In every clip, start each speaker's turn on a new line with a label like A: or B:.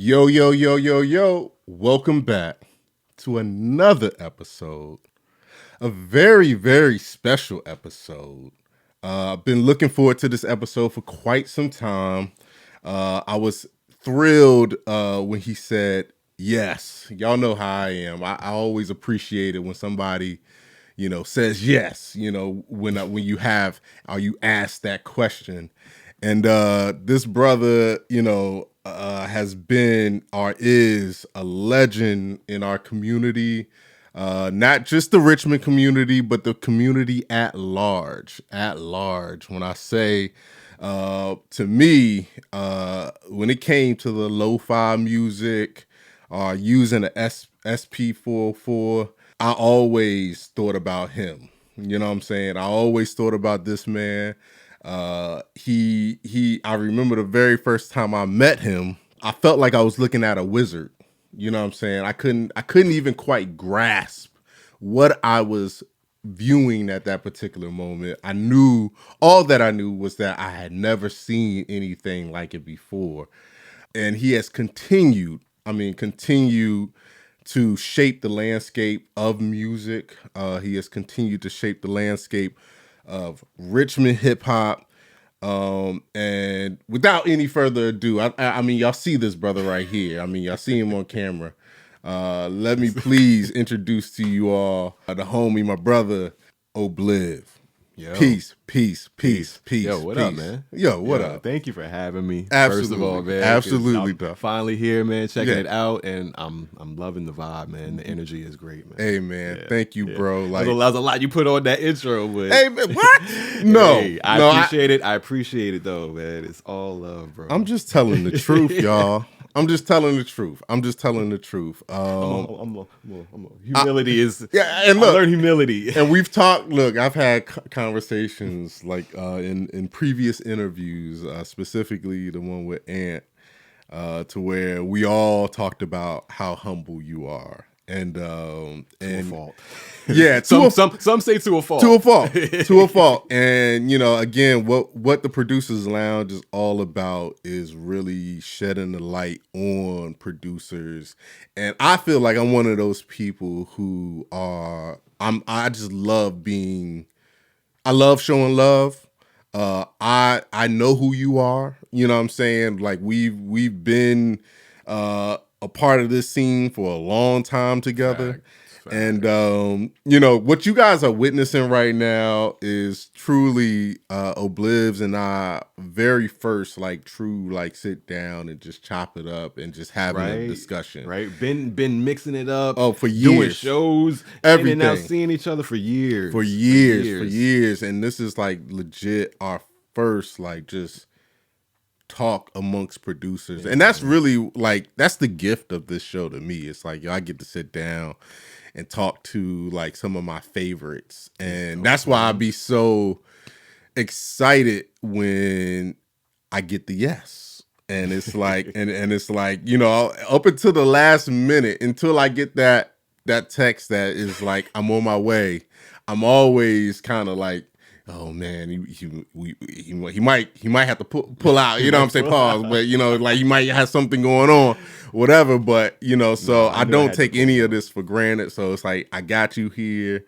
A: Yo, yo, yo, yo, yo. Welcome back to another episode. A very, very special episode. I've been looking forward to this episode for quite some time. I was thrilled when he said yes. Y'all know how I am. I always appreciate it when somebody, says yes, when you have or you ask that question. And this brother, has been or is a legend in our community. Not just the Richmond community, but the community at large. At large. When I say, to me, when it came to the lo-fi music, using the SP404, I always thought about him. You know what I'm saying? I always thought about this man. I remember the very first time I met him, I felt like I was looking at a wizard. You know what I'm saying? I couldn't even quite grasp what I was viewing at that particular moment. All that I knew was that I had never seen anything like it before. And he has continued to shape the landscape of music. He has continued to shape the landscape of Richmond hip hop. And without any further ado, I mean, y'all see this brother right here. I mean, y'all see him on camera. Let me please introduce to you all the homie, my brother, Ohbliv.
B: Yo.
A: Peace.
B: Yo, what up, man?
A: Yo, what up?
B: Thank you for having me.
A: Absolutely.
B: First of all, man.
A: Absolutely,
B: I'm
A: bro.
B: finally here, man. Checking it out, and I'm loving the vibe, man. The energy is great, man.
A: Hey, man. Thank you, bro.
B: Like, that was a lot you put on that intro, but
A: hey, man, what? No,
B: hey, I appreciate it. I appreciate it, though, man. It's all love, bro.
A: I'm just telling the truth, y'all. I'm just telling the truth.
B: Humility is.
A: Yeah, and look,
B: I learned humility.
A: And we've talked. Look, I've had conversations like in previous interviews, specifically the one with Ant, to where we all talked about how humble you are. And
B: to a fault.
A: Yeah,
B: some say to a fault.
A: To a fault. And again, what the Producers Lounge is all about is really shedding the light on producers. And I feel like I'm one of those people who I just love I love showing love. I know who you are. You know what I'm saying? Like we've been a part of this scene for a long time together. Fact. And what you guys are witnessing right now is truly Ohbliv's and I very first true sit down and just chop it up and just having a discussion.
B: Right. Been mixing it up.
A: Oh, for years.
B: Doing shows.
A: Everything.
B: And now seeing each other for years.
A: For years. And this is legit our first just talk amongst producers. And that's really that's the gift of this show to me. It's I get to sit down and talk to some of my favorites. And that's why I be so excited when I get the yes. And it's and it's up until the last minute, until I get that text that is I'm on my way, I'm always kind of oh man, he might have to pull out, you know what I'm saying, pause, but he might have something going on, whatever. But so I don't take any of this for granted. So it's I got you here.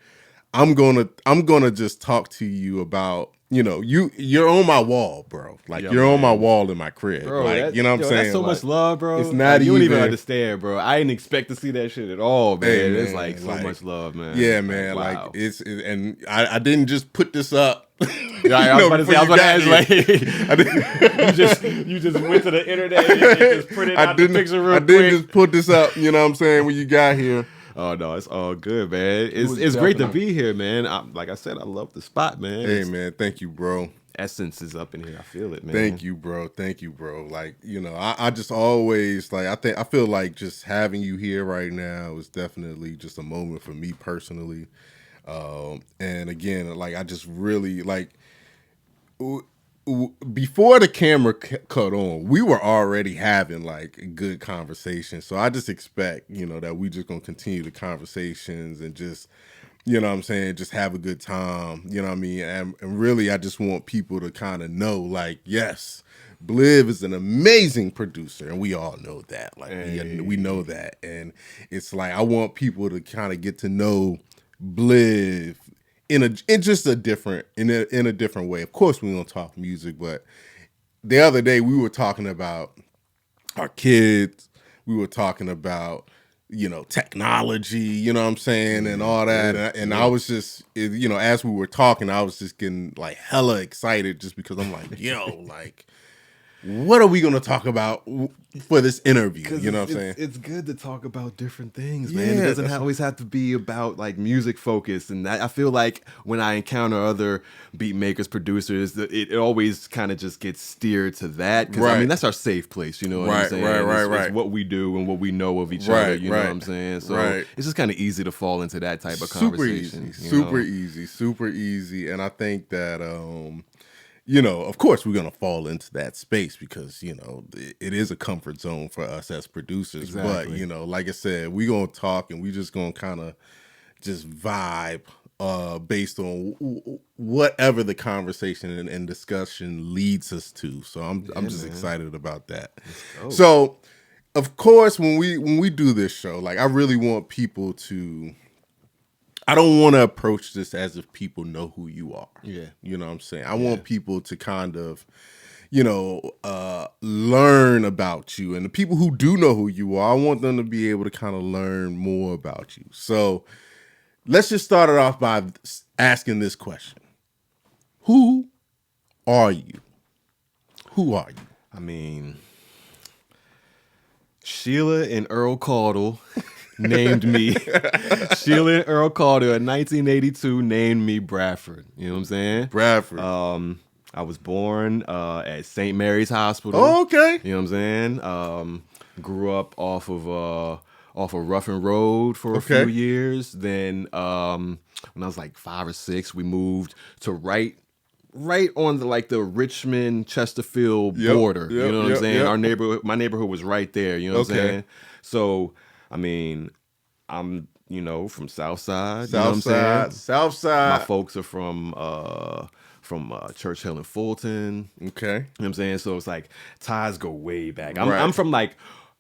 A: I'm gonna just talk to you about you're on my wall, bro. You're on my wall in my crib,
B: bro.
A: You know what I'm saying?
B: That's so much love, bro.
A: It's not
B: you don't even understand, bro. I didn't expect to see that shit at all, man.
A: Hey, man,
B: it's so much love, man.
A: Yeah, man.
B: Wow.
A: And I didn't just put this up.
B: Yeah, I was about to ask, you just went to the internet and just printed out the picture real quick.
A: I didn't just put this up, you know what I'm saying, when you got here.
B: Oh no, it's all good, man. It's great to be here, man. Like I said, I love the spot, man.
A: Hey, man, thank you, bro.
B: Essence is up in here. I feel it, man.
A: Thank you, bro. I just always I feel just having you here right now is definitely just a moment for me personally. And again, I just really before the camera cut on, we were already having a good conversation. So I just expect, that we just gonna continue the conversations and just, you know what I'm saying, just have a good time, you know what I mean? And really, I just want people to kind of know, yes, Bliv is an amazing producer, and we all know that. Like we know that, and it's like I want people to kind of get to know Bliv in a different way. Of course, we don't talk music, but the other day we were talking about our kids. We were talking about technology, you know what I'm saying, and all that. And I was just, as we were talking, I was just getting like hella excited just because I'm like, yo, like, what are we going to talk about for this interview? You know what I'm saying?
B: It's good to talk about different things, man. It doesn't always have to be about like music focus. And I feel like when I encounter other beat makers, producers, it always kind of just gets steered to that. Because I mean, that's our safe place. You know what I'm saying? Right. It's what we do and what we know of each other. You know what I'm saying? So it's just kind of easy to fall into that type of conversation.
A: Super easy. And I think that, of course we're going to fall into that space because, it is a comfort zone for us as producers. Exactly. But, like I said, we're going to talk and we're just going to kind of just vibe based on whatever the conversation and discussion leads us to. So I'm just excited about that. So, of course, when we do this show, like I really want people to... I don't want to approach this as if people know who you are. Yeah. You know what I'm saying? I want people to kind of, learn about you. And the people who do know who you are, I want them to be able to kind of learn more about you. So let's just start it off by asking this question. Who are you? Who are you?
B: I mean, Sheila and Earl Caudle... named me Sheila and Earl Carter in 1982 named me Bradford. You know what I'm saying?
A: Bradford.
B: I was born at St. Mary's Hospital.
A: Oh, okay.
B: You know what I'm saying? Grew up off of Ruffin Road for a few years. Then when I was like 5 or 6, we moved to right on the Richmond Chesterfield border. You know what I'm saying? My neighborhood was right there. You know what I'm saying? So I mean, I'm, from Southside.
A: Southside.
B: My folks are from Church Hill and Fulton.
A: Okay. You know
B: what I'm saying? So it's like ties go way back. I'm from like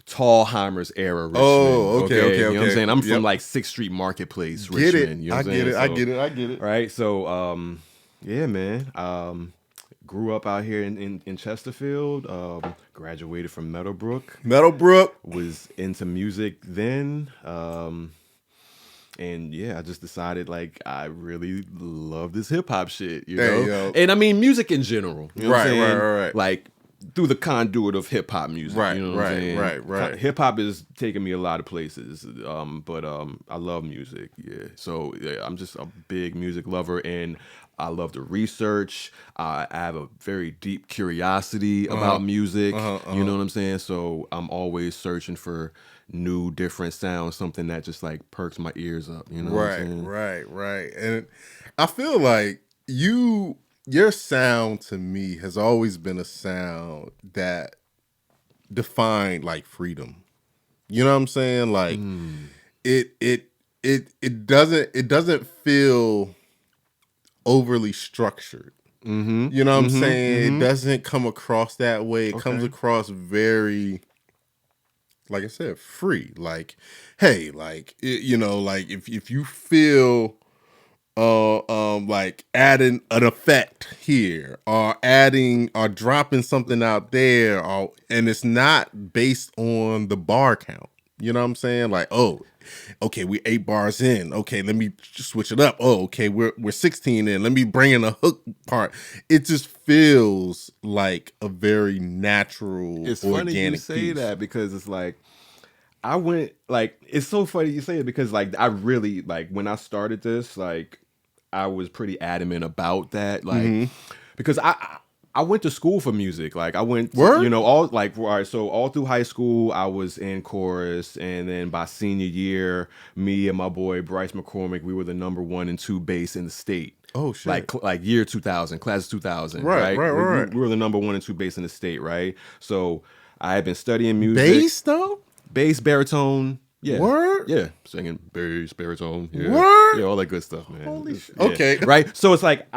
B: Tallheimer's era Richmond.
A: Oh, okay.
B: You know what I'm saying? I'm from like 6th Street Marketplace, Richmond. You know what I'm saying?
A: I get it.
B: Right? So, yeah, man. Grew up out here in Chesterfield. Graduated from Meadowbrook. Was into music then. And yeah, I just decided like I really love this hip hop shit, you know? Yo. And I mean music in general. You know what I'm saying? Right. Like through the conduit of hip hop music. Right. You know what I'm saying? Right. Hip hop is taking me a lot of places. But I love music. Yeah. So yeah, I'm just a big music lover and I love to research. I have a very deep curiosity about music. You know what I'm saying? So I'm always searching for new, different sounds, something that just like perks my ears up. You know what I'm saying?
A: Right. And I feel like your sound to me has always been a sound that defined like freedom. You know what I'm saying? Like it doesn't feel overly structured. You know what I'm saying? It doesn't come across that way. It comes across very, like I said, free. Like, hey, like like if you feel like adding an effect here or dropping something out there and it's not based on the bar count. You know what I'm saying? Like, oh, okay, we 8 bars in. Okay, let me just switch it up. Oh, okay, we're 16 in. Let me bring in a hook part. It just feels like a very natural,
B: it's
A: organic
B: funny you say
A: piece.
B: That because it's like I went like it's so funny you say it because like I really like when I started this like I was pretty adamant about that like because I went to school for music. Like I went, all like all right. So all through high school, I was in chorus, and then by senior year, me and my boy Bryce McCormick, we were the number 1 and 2 bass in the state.
A: Oh shit!
B: Like year 2000, class of 2000.
A: Right.
B: We were the number 1 and 2 bass in the state. Right. So I had been studying music.
A: Bass though.
B: Bass, baritone. Yeah.
A: Word?
B: Yeah. Singing bass, baritone. Yeah.
A: Word?
B: Yeah, all that good stuff, man.
A: Holy shit. Okay.
B: Right. So it's like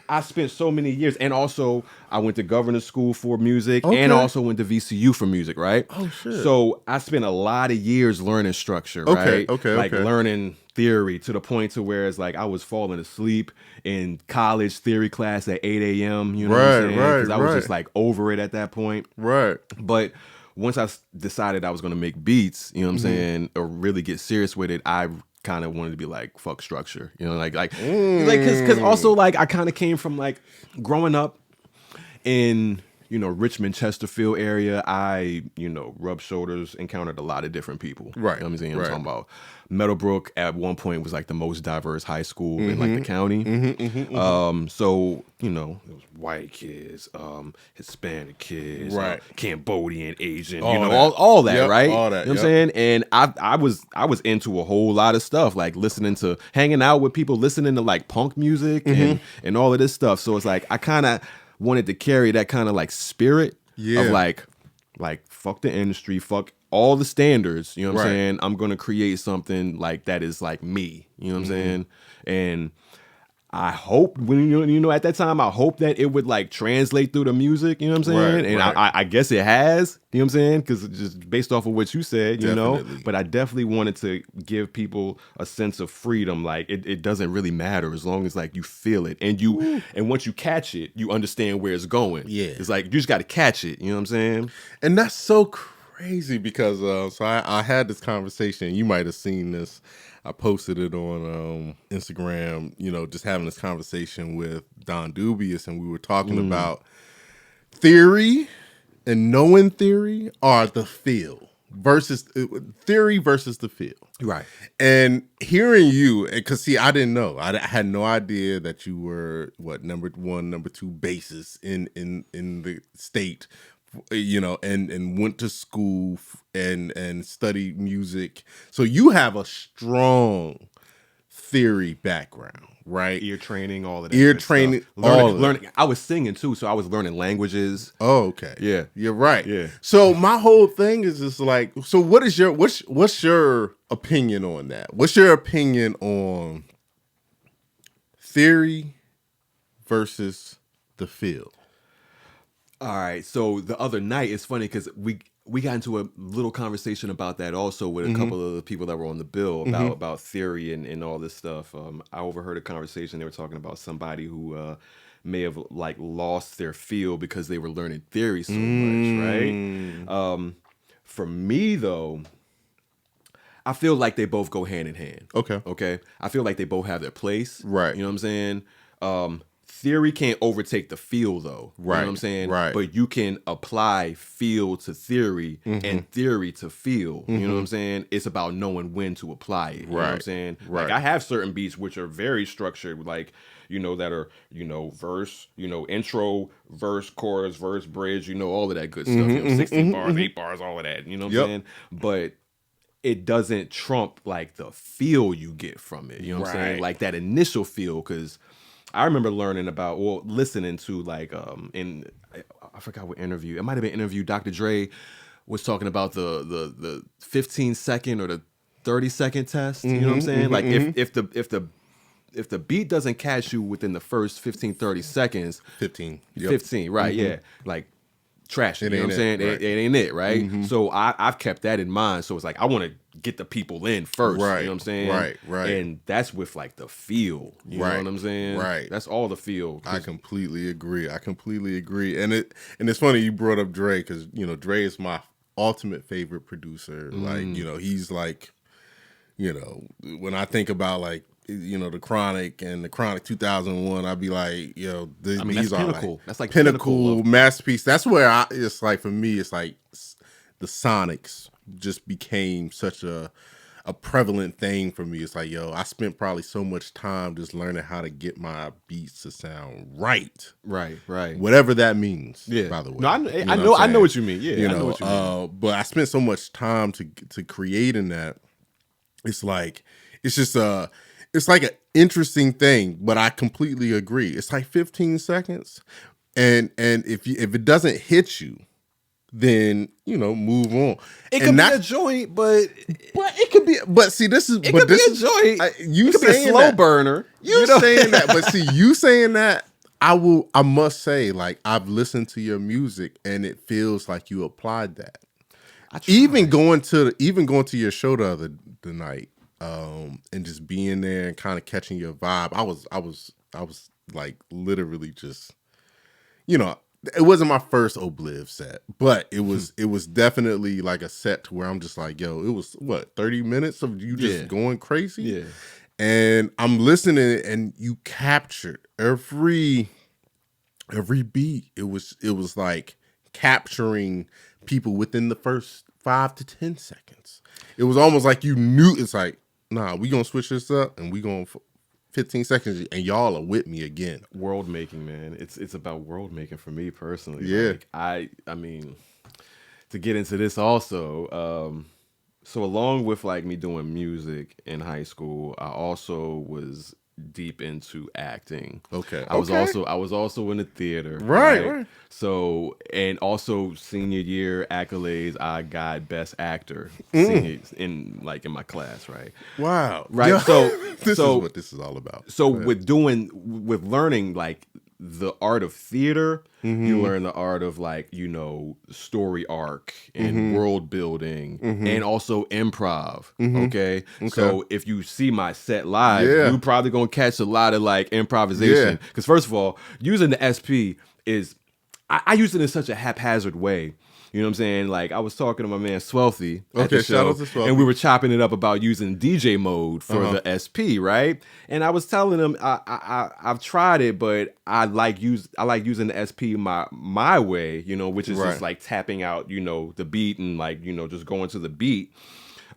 B: I spent so many years, and also I went to governor's school for music, and also went to VCU for music, right?
A: Oh shit!
B: So I spent a lot of years learning structure, right? Learning theory to the point to where it's like I was falling asleep in college theory class at 8 a.m. You know what I'm saying? Because I was just like over it at that point,
A: right?
B: But once I decided I was going to make beats, you know what I'm saying, or really get serious with it, I kind of wanted to be like, fuck structure, you know, because also like I kind of came from like growing up in, you know, Richmond, Chesterfield area. I, you know, rubbed shoulders, encountered a lot of different people.
A: Right.
B: You know what I'm saying? I'm talking about Meadowbrook at one point was like the most diverse high school in like the county. So, you know, it was white kids, Hispanic kids, Cambodian, Asian, all that, right?
A: All that,
B: you know what I'm saying? And I was into a whole lot of stuff, like hanging out with people, listening to like punk music and all of this stuff. So it's like I kind of wanted to carry that kind of like spirit of like fuck the industry, fuck all the standards, you know what I'm saying? I'm going to create something like that is like me, you know what I'm saying? And I hope at that time, I hope that it would like translate through the music, you know what I'm saying? And I guess it has, you know what I'm saying? Because just based off of what you said, you know, but I definitely wanted to give people a sense of freedom. Like it doesn't really matter as long as like you feel it and once you catch it, you understand where it's going.
A: Yeah.
B: It's like, you just got to catch it. You know what I'm saying?
A: And that's so crazy because, so I had this conversation, you might've seen this. I posted it on Instagram, you know, just having this conversation with Don Dubious, and we were talking about theory and knowing theory are the feel versus theory versus the feel.
B: Right.
A: And hearing you, because see, I didn't know. I had no idea that you were number 1, number 2 bassist in the state, you know, and went to school and studied music. So you have a strong theory background, right?
B: Ear training, all of that.
A: Ear training,
B: learning. I was singing too, so I was learning languages.
A: Oh, okay.
B: Yeah,
A: you're right.
B: Yeah.
A: So my whole thing is just like, so what's your opinion on that? What's your opinion on theory versus the feel?
B: All right. So the other night, it's funny because we got into a little conversation about that also with a couple of the people that were on the bill about theory and all this stuff. I overheard a conversation. They were talking about somebody who may have like lost their feel because they were learning theory so much, right? For me though, I feel like they both go hand in hand. Okay. I feel like they both have their place.
A: Right.
B: You know what I'm saying? Theory can't overtake the feel, though.
A: Right.
B: You know what I'm saying?
A: Right.
B: But you can apply feel to theory and theory to feel. You know what I'm saying? It's about knowing when to apply it. You know what I'm saying?
A: Right.
B: Like, I have certain beats which are very structured, like, you know, that are, you know, verse, you know, intro, verse, chorus, verse, bridge, you know, all of that good stuff. You know, 16 bars, 8 bars, all of that. You know what I'm saying? But it doesn't trump, like, the feel you get from it. You know what I'm saying? Like, that initial feel, because I remember listening to like I forgot what interview. It might have been interview. Dr. Dre was talking about the 15-second or the 30-second test. You know what I'm saying? Like if the beat doesn't catch you within the first 15, 30 seconds,
A: 15,
B: right? Yeah, like trash. You know what I'm saying? It ain't it, right? So I've kept that in mind. So it's like I want to get the people in first. Right. You know what I'm saying?
A: Right.
B: And that's with like the feel. You know what I'm saying?
A: Right.
B: That's all the feel.
A: I completely agree. And it's funny you brought up Dre because, you know, Dre is my ultimate favorite producer. Like, you know, he's like, you know, when I think about like, you know, the Chronic 2001, I'd be like, yo, these are
B: pinnacle.
A: Like
B: that's like
A: pinnacle masterpiece. That's where it's like, for me, it's like the Sonics just became such a prevalent thing for me. It's like, yo, I spent probably so much time just learning how to get my beats to sound right. Whatever that means. Yeah. By the way,
B: no, I know what you mean. Yeah,
A: I know what you mean. But I spent so much time to creating that. It's like it's just it's like an interesting thing. But I completely agree. It's like 15 seconds, and if it doesn't hit you, then, you know, move on.
B: It could be a joint, but
A: it could be. But see, this is
B: it could be a joint.
A: You
B: it could
A: saying
B: be a slow burner.
A: You saying that, but see, you saying that, I must say, like, I've listened to your music and it feels like you applied that. Even going to your show the night, and just being there and kind of catching your vibe. I was like literally just, you know, it wasn't my first Ohbliv set, but it was definitely like a set to where I'm just like, yo, it was what, 30 minutes of you just going crazy.
B: Yeah.
A: And I'm listening and you captured every beat. It was like capturing people within the first 5 to 10 seconds. It was almost like you knew. It's like, nah, we gonna switch this up and we gonna 15 seconds and y'all are with me again.
B: World making, man. It's about world making for me personally.
A: Yeah.
B: Like, I mean, to get into this also, so along with like me doing music in high school, I also was deep into acting.
A: Okay.
B: I was also in the theater.
A: Right.
B: So, and also senior year accolades, I got best actor in my class, right?
A: Wow.
B: Right.
A: Yeah.
B: So
A: this is what this is all about.
B: So with learning like the art of theater, you learn the art of like, you know, story arc and world building and also improv. Okay. So if you see my set live, you're probably gonna catch a lot of like improvisation. Because first of all, using the SP is I use it in such a haphazard way. You know what I'm saying? Like, I was talking to my man Swelthy at the show,
A: shout out to Swelthy.
B: and we were chopping it up about using DJ mode for the SP, right? And I was telling him I've tried it, but I like using the SP my way, you know, which is just like tapping out, you know, the beat and like, you know, just going to the beat,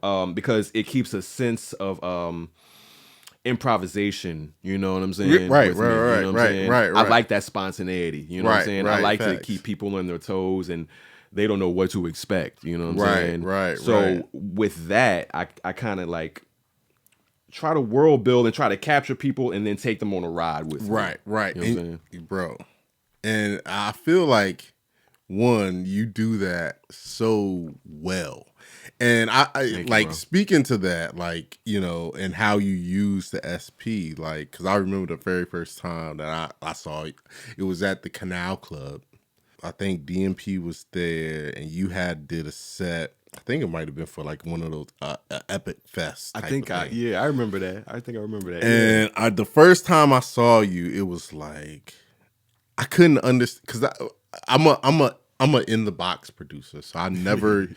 B: because it keeps a sense of improvisation, you know what I'm saying?
A: Right.
B: I like that spontaneity, you know what I'm saying? I like to keep people on their toes and they don't know what to expect, you know what I'm saying?
A: Right.
B: So with that, I kind of like try to world build and try to capture people and then take them on a ride with me.
A: Right.
B: You know what I'm saying?
A: Bro. And I feel like, one, you do that so well. And I like, speaking to that, like, you know, and how you use the SP, like, because I remember the very first time that I saw it, it was at the Canal Club. I think DMP was there, and you did a set. I think it might have been for like one of those Epic Fest.
B: I remember that. I think I remember that.
A: And the first time I saw you, it was like I couldn't understand, because I'm a in the box producer, so I never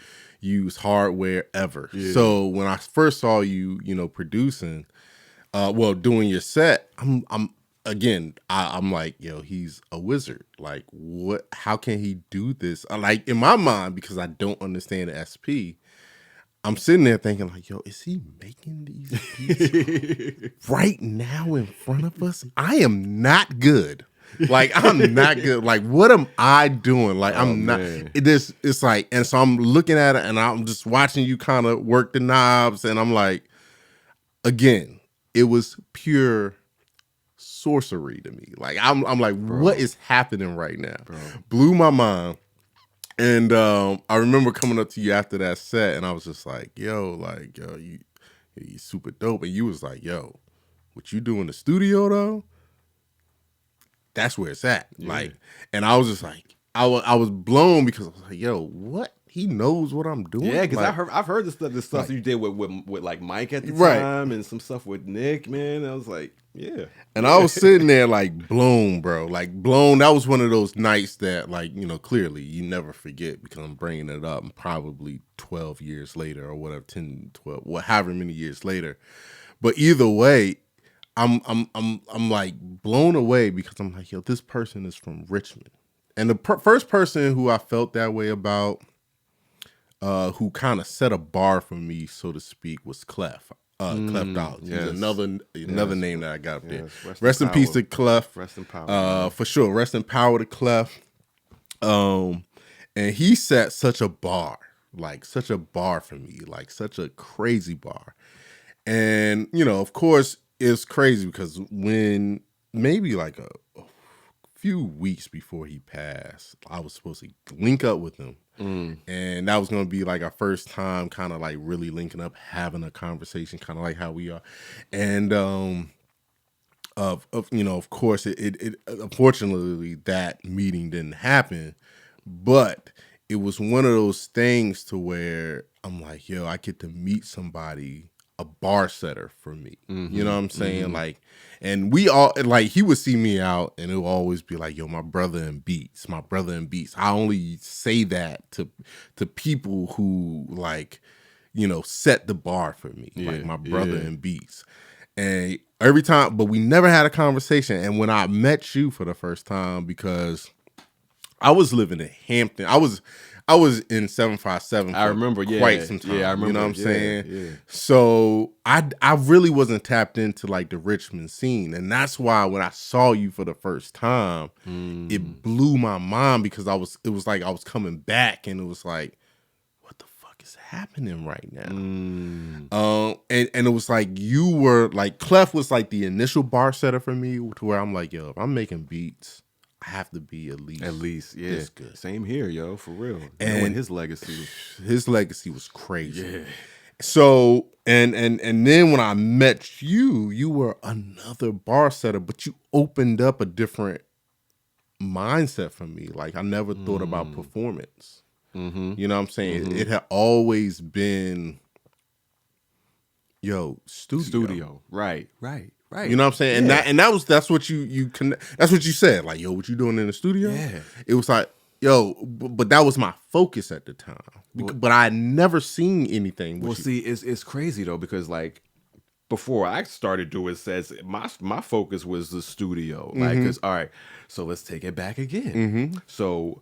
A: use hardware ever. Yeah. So when I first saw you, you know, producing, doing your set, I'm like, yo, he's a wizard. Like, what? How can he do this? Like, in my mind, because I don't understand the SP, I'm sitting there thinking, like, yo, is he making these beats right now in front of us? I am not good. Like, I'm not good. Like, what am I doing? Like, I'm not. It's like, and so I'm looking at it, and I'm just watching you kind of work the knobs, and I'm like, again, it was pure sorcery to me. Like, I'm like, bro, what is happening right now? Bro. Blew my mind. And I remember coming up to you after that set, and I was just like, yo, you super dope. And you was like, yo, what you do in the studio though? That's where it's at. Yeah. Like, and I was just like, I was blown, because I was like, yo, what? He knows what I'm doing.
B: Yeah, because
A: like,
B: I've heard the stuff like, you did with like Mike at the time, and some stuff with Nick, man. I was like, yeah.
A: And I was sitting there like blown, bro. Like blown. That was one of those nights that, like, you know, clearly you never forget, because I'm bringing it up probably 12 years later or whatever, 10, 12, however many years later. But either way, I'm like blown away, because I'm like, yo, this person is from Richmond. And the first person who I felt that way about, who kind of set a bar for me, so to speak, was Clef. Clef Dollars. Yes. He's another name that I got up there. Rest in peace to Clef.
B: Rest in power.
A: For sure. Rest in power to Clef. And he set such a bar for me, like such a crazy bar. And, you know, of course, it's crazy because when maybe like a few weeks before he passed, I was supposed to link up with him. And that was going to be like our first time kind of like really linking up, having a conversation, kind of like how we are. And of course, it unfortunately that meeting didn't happen, but it was one of those things to where I'm like, yo, I get to meet somebody, a bar setter for me. You know what I'm saying? Like, and we all, like, he would see me out and it would always be like, yo, my brother in beats. I only say that to people who, like, set the bar for me, like my brother in beats. And every time, but we never had a conversation. And when I met you for the first time, because I was living in Hampton, I was in 757 for quite some time.
B: Yeah, I remember.
A: You know what I'm saying? Yeah. So I really wasn't tapped into like the Richmond scene. And that's why when I saw you for the first time, it blew my mind, because it was like I was coming back and it was like, is happening right now? And it was like you were like, Clef was like the initial bar setter for me, to where I'm like, yo, if I'm making beats, I have to be at least this good.
B: Same here, yo, for real. And his legacy
A: was crazy. Yeah. So and then when I met you, you were another bar setter, but you opened up a different mindset for me. Like, I never thought about performance. You know what I'm saying? It had always been, studio.
B: Right.
A: You know what I'm saying? Yeah. And that's what you said. Like, yo, what you doing in the studio?
B: Yeah.
A: It was like, yo, but that was my focus at the time. But I had never seen anything.
B: See, it's crazy though, because like, before I started doing sets, my focus was the studio. Like, cause all right, so let's take it back again. So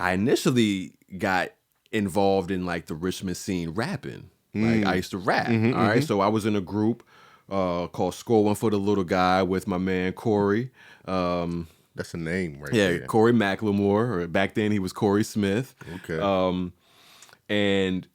B: I initially got involved in like the Richmond scene rapping. Like, I used to rap. All right. So I was in a group called Score One for the Little Guy with my man Corey.
A: That's a name right there.
B: Yeah, Corey McLemore. Or back then he was Corey Smith.
A: Okay.
B: And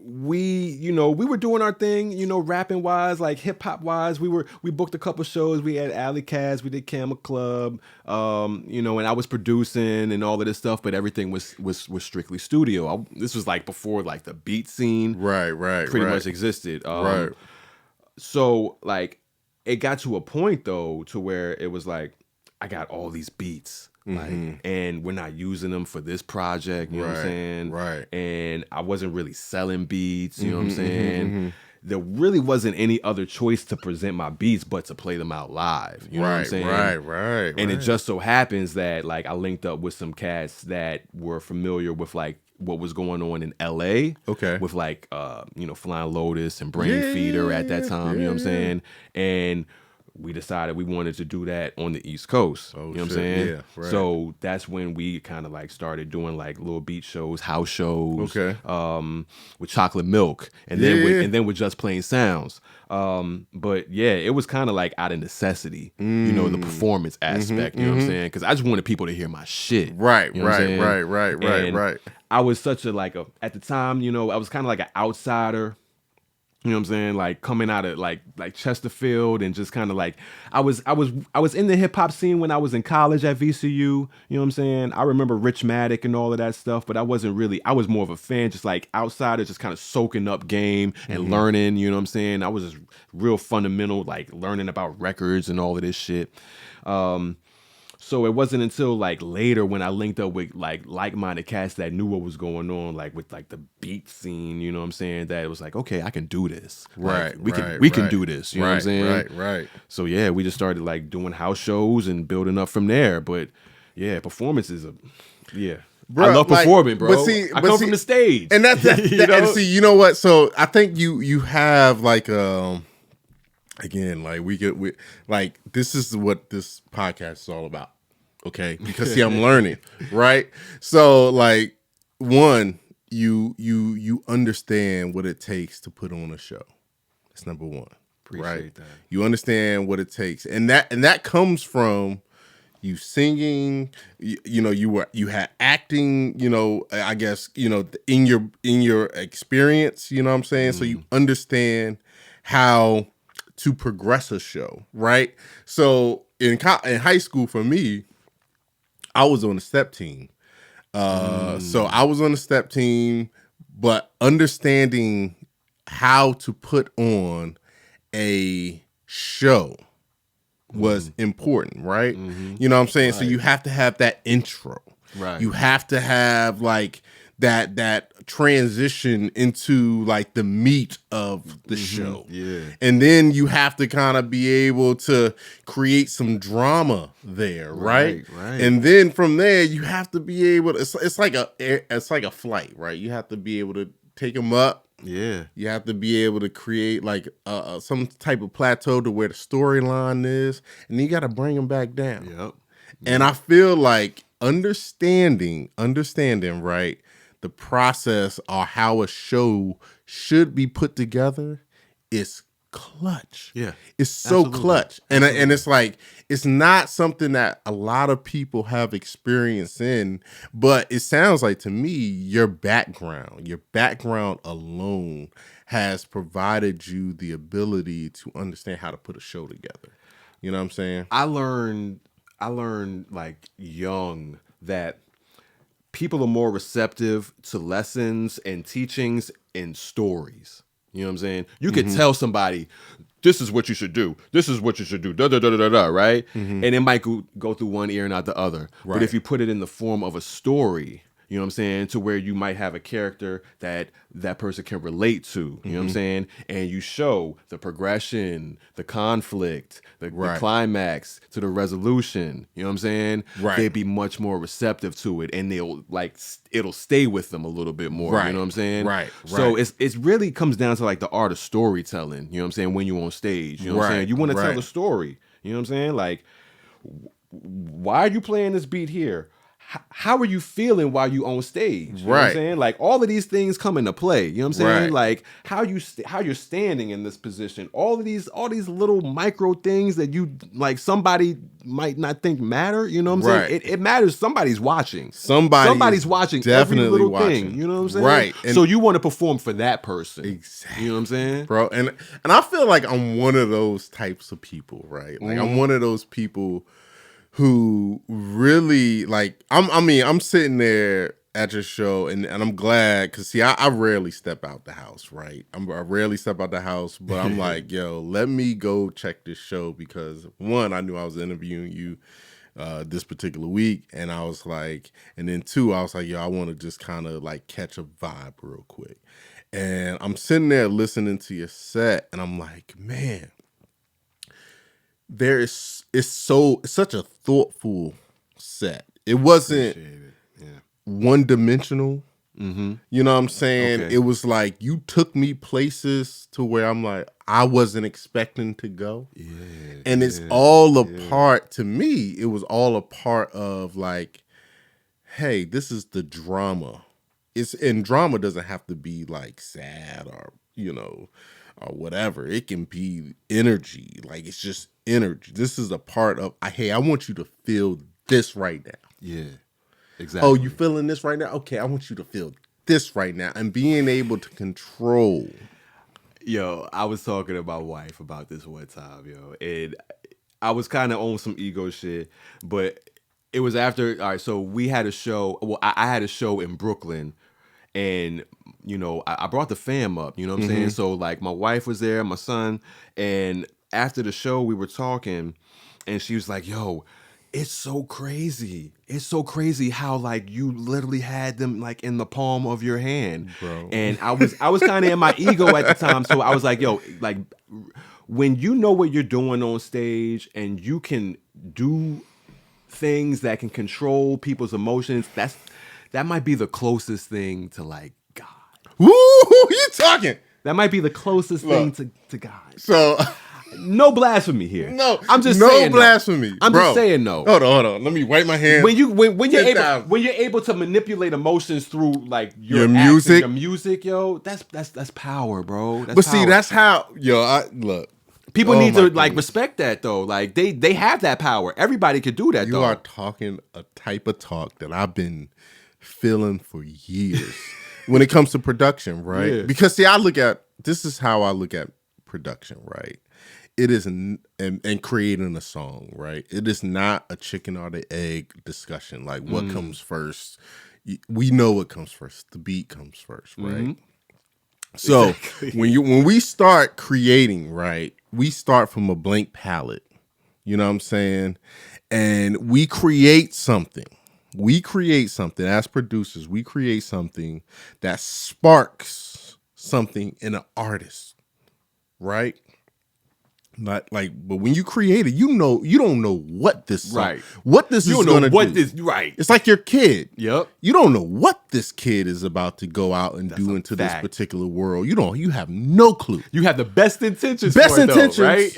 B: we were doing our thing, rapping wise, like hip hop wise. We booked a couple shows. We had Alley Cats, we did Camel Club, and I was producing and all of this stuff, but everything was strictly studio. This was like before like the beat scene,
A: right,
B: pretty much existed.
A: Right.
B: So like it got to a point though to where it was like, I got all these beats. Like, and we're not using them for this project, you know what I'm saying?
A: Right.
B: And I wasn't really selling beats, you know what I'm saying? There really wasn't any other choice to present my beats but to play them out live. You know what I'm saying?
A: Right.
B: And it just so happens that like I linked up with some cats that were familiar with like what was going on in LA.
A: Okay.
B: With like Flying Lotus and Brain Feeder at that time, you know what I'm saying? And we decided we wanted to do that on the East Coast. You know what I'm saying?
A: Yeah, right.
B: So that's when we kind of like started doing like little beat shows, house shows, with Chocolate Milk, and then with Just Plain Sounds. But yeah, it was kind of like out of necessity, the performance aspect. You know what I'm saying? Because I just wanted people to hear my shit.
A: Right,
B: you know
A: right.
B: I was such at the time, I was kind of like an outsider. You know what I'm saying? Like coming out of like Chesterfield, and just kind of like I was in the hip hop scene when I was in college at VCU. You know what I'm saying? I remember Richmatic and all of that stuff, but I was more of a fan, just like outsider, just kind of soaking up game and learning. You know what I'm saying? I was just real fundamental, like learning about records and all of this shit. So it wasn't until like later when I linked up with like-minded cats that knew what was going on, like with like the beat scene, you know what I'm saying, that it was like, okay, I can do this.
A: Right.
B: Like, we can do this. You know what I'm saying?
A: Right.
B: So yeah, we just started like doing house shows and building up from there. But yeah, performance is Bro, I love performing, bro. I come from the stage.
A: And that's and see, you know what? So I think you have like again, like we like this is what this podcast is all about. Okay, because see, I'm learning, right? So like, one, you understand what it takes to put on a show. That's number one.
B: Appreciate that.
A: You understand what it takes, and that comes from you singing. You had acting. I guess in your experience. You know what I'm saying? So you understand how to progress a show, right? So in high school, for me, I was on the step team. So I was on the step team, but understanding how to put on a show was important, right? You know what I'm saying? Right. So you have to have that intro. Right. You have to have like that transition into like the meat of the show. Yeah. And then you have to kind of be able to create some drama there, right? Right. And then from there you have to be able to, it's like a flight, right? You have to be able to take them up. Yeah. You have to be able to create like some type of plateau to where the storyline is, and then you got to bring them back down. Yep. And I feel like understanding, right, the process or how a show should be put together is clutch. Yeah. It's so absolutely clutch. And it's like, it's not something that a lot of people have experience in, but it sounds like to me, your background alone has provided you the ability to understand how to put a show together. You know what I'm saying?
B: I learned like young that people are more receptive to lessons and teachings and stories. You know what I'm saying? You could tell somebody, this is what you should do. This is what you should do. Da da da da da. Right? And it might go through one ear and out the other. Right. But if you put it in the form of a story, you know what I'm saying, to where you might have a character that person can relate to, you know what I'm saying, and you show the progression, the conflict, the climax to the resolution, you know what I'm saying, they'd be much more receptive to it, and it'll stay with them a little bit more, you know what I'm saying? Right. So it really comes down to like the art of storytelling, you know what I'm saying, when you're on stage, you know what I'm saying? You want to tell a story, you know what I'm saying? Like, why are you playing this beat here? How are you feeling while you on stage? You know what I'm saying? Like, all of these things come into play. You know what I'm saying? Like how you're standing in this position. All these little micro things that you like somebody might not think matter. You know what I'm saying? It matters. Somebody's watching. Somebody's watching
A: definitely
B: every little
A: watching.
B: thing. You know what I'm saying? Right. And so you want to perform for that person.
A: Exactly.
B: You know what I'm saying?
A: Bro. And I feel like I'm one of those types of people, right? Like I'm one of those people who really like, I'm sitting there at your show and I'm glad, because see, I rarely step out the house, right? I rarely step out the house, but I'm like, yo, let me go check this show, because one, I knew I was interviewing you this particular week, and I was like, and then two, I was like, yo, I want to just kind of like catch a vibe real quick. And I'm sitting there listening to your set, and I'm like, man, it's such a thoughtful set. It wasn't one dimensional. You know what I'm saying? Okay. It was like you took me places to where I'm like, I wasn't expecting to go. Yeah. And it's all a part, to me, it was all a part of like, hey, this is the drama. And drama doesn't have to be like sad or, you know, or whatever. It can be energy. Like, it's just energy. This is a part of, hey, I want you to feel this right now. Yeah, exactly. Oh, you feeling this right now? Okay, I want you to feel this right now. And being able to control.
B: Yo, I was talking to my wife about this one time, yo. And I was kind of on some ego shit. But it was after, all right, so we had a show. Well, I had a show in Brooklyn. And, you know, I brought the fam up, you know what I'm saying? So, like, my wife was there, my son, and after the show, we were talking, and she was like, yo, it's so crazy. It's so crazy how, like, you literally had them, like, in the palm of your hand. Bro. And I was kind of in my ego at the time, so I was like, yo, like, when you know what you're doing on stage and you can do things that can control people's emotions, that might be the closest thing to like God.
A: Woo, you talking?
B: That might be the closest thing to God.
A: So,
B: no blasphemy here.
A: No,
B: I'm just saying
A: no blasphemy.
B: I'm just saying no.
A: Hold on. Let me wipe my hands.
B: When you're able to manipulate emotions through like your music, yo, that's power, bro. That's
A: but
B: power.
A: See, that's how, yo. Look.
B: People need to like respect that though. Like they have that power. Everybody could do that.
A: You are talking a type of talk that I've been feeling for years when it comes to production, right? Yeah. Because see, this is how I look at production, right? It is and creating a song, right? It is not a chicken or the egg discussion. Like what comes first? We know what comes first. The beat comes first, right? So exactly. when we start creating, right, we start from a blank palette, You know what I'm saying? And we create something. We create something as producers. We create something that sparks something in an artist, right? Not like, but when you create it, you don't know what this song, what this is going to do. It's like your kid.
B: Yep.
A: You don't know what this kid is about to go out and do into this particular world. You have no clue.
B: You have the best intentions. Best intentions, though, right?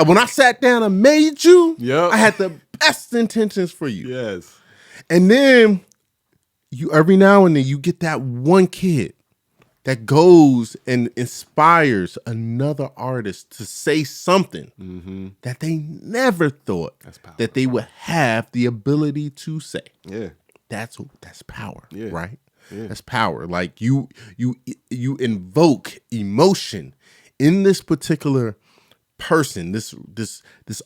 A: When I sat down and made you, I had the best intentions for you.
B: Yes.
A: And then you every now and then you get that one kid that goes and inspires another artist to say something that they never thought that they would have the ability to say.
B: Yeah.
A: That's power, right? Yeah. That's power. Like you invoke emotion in this particular person, this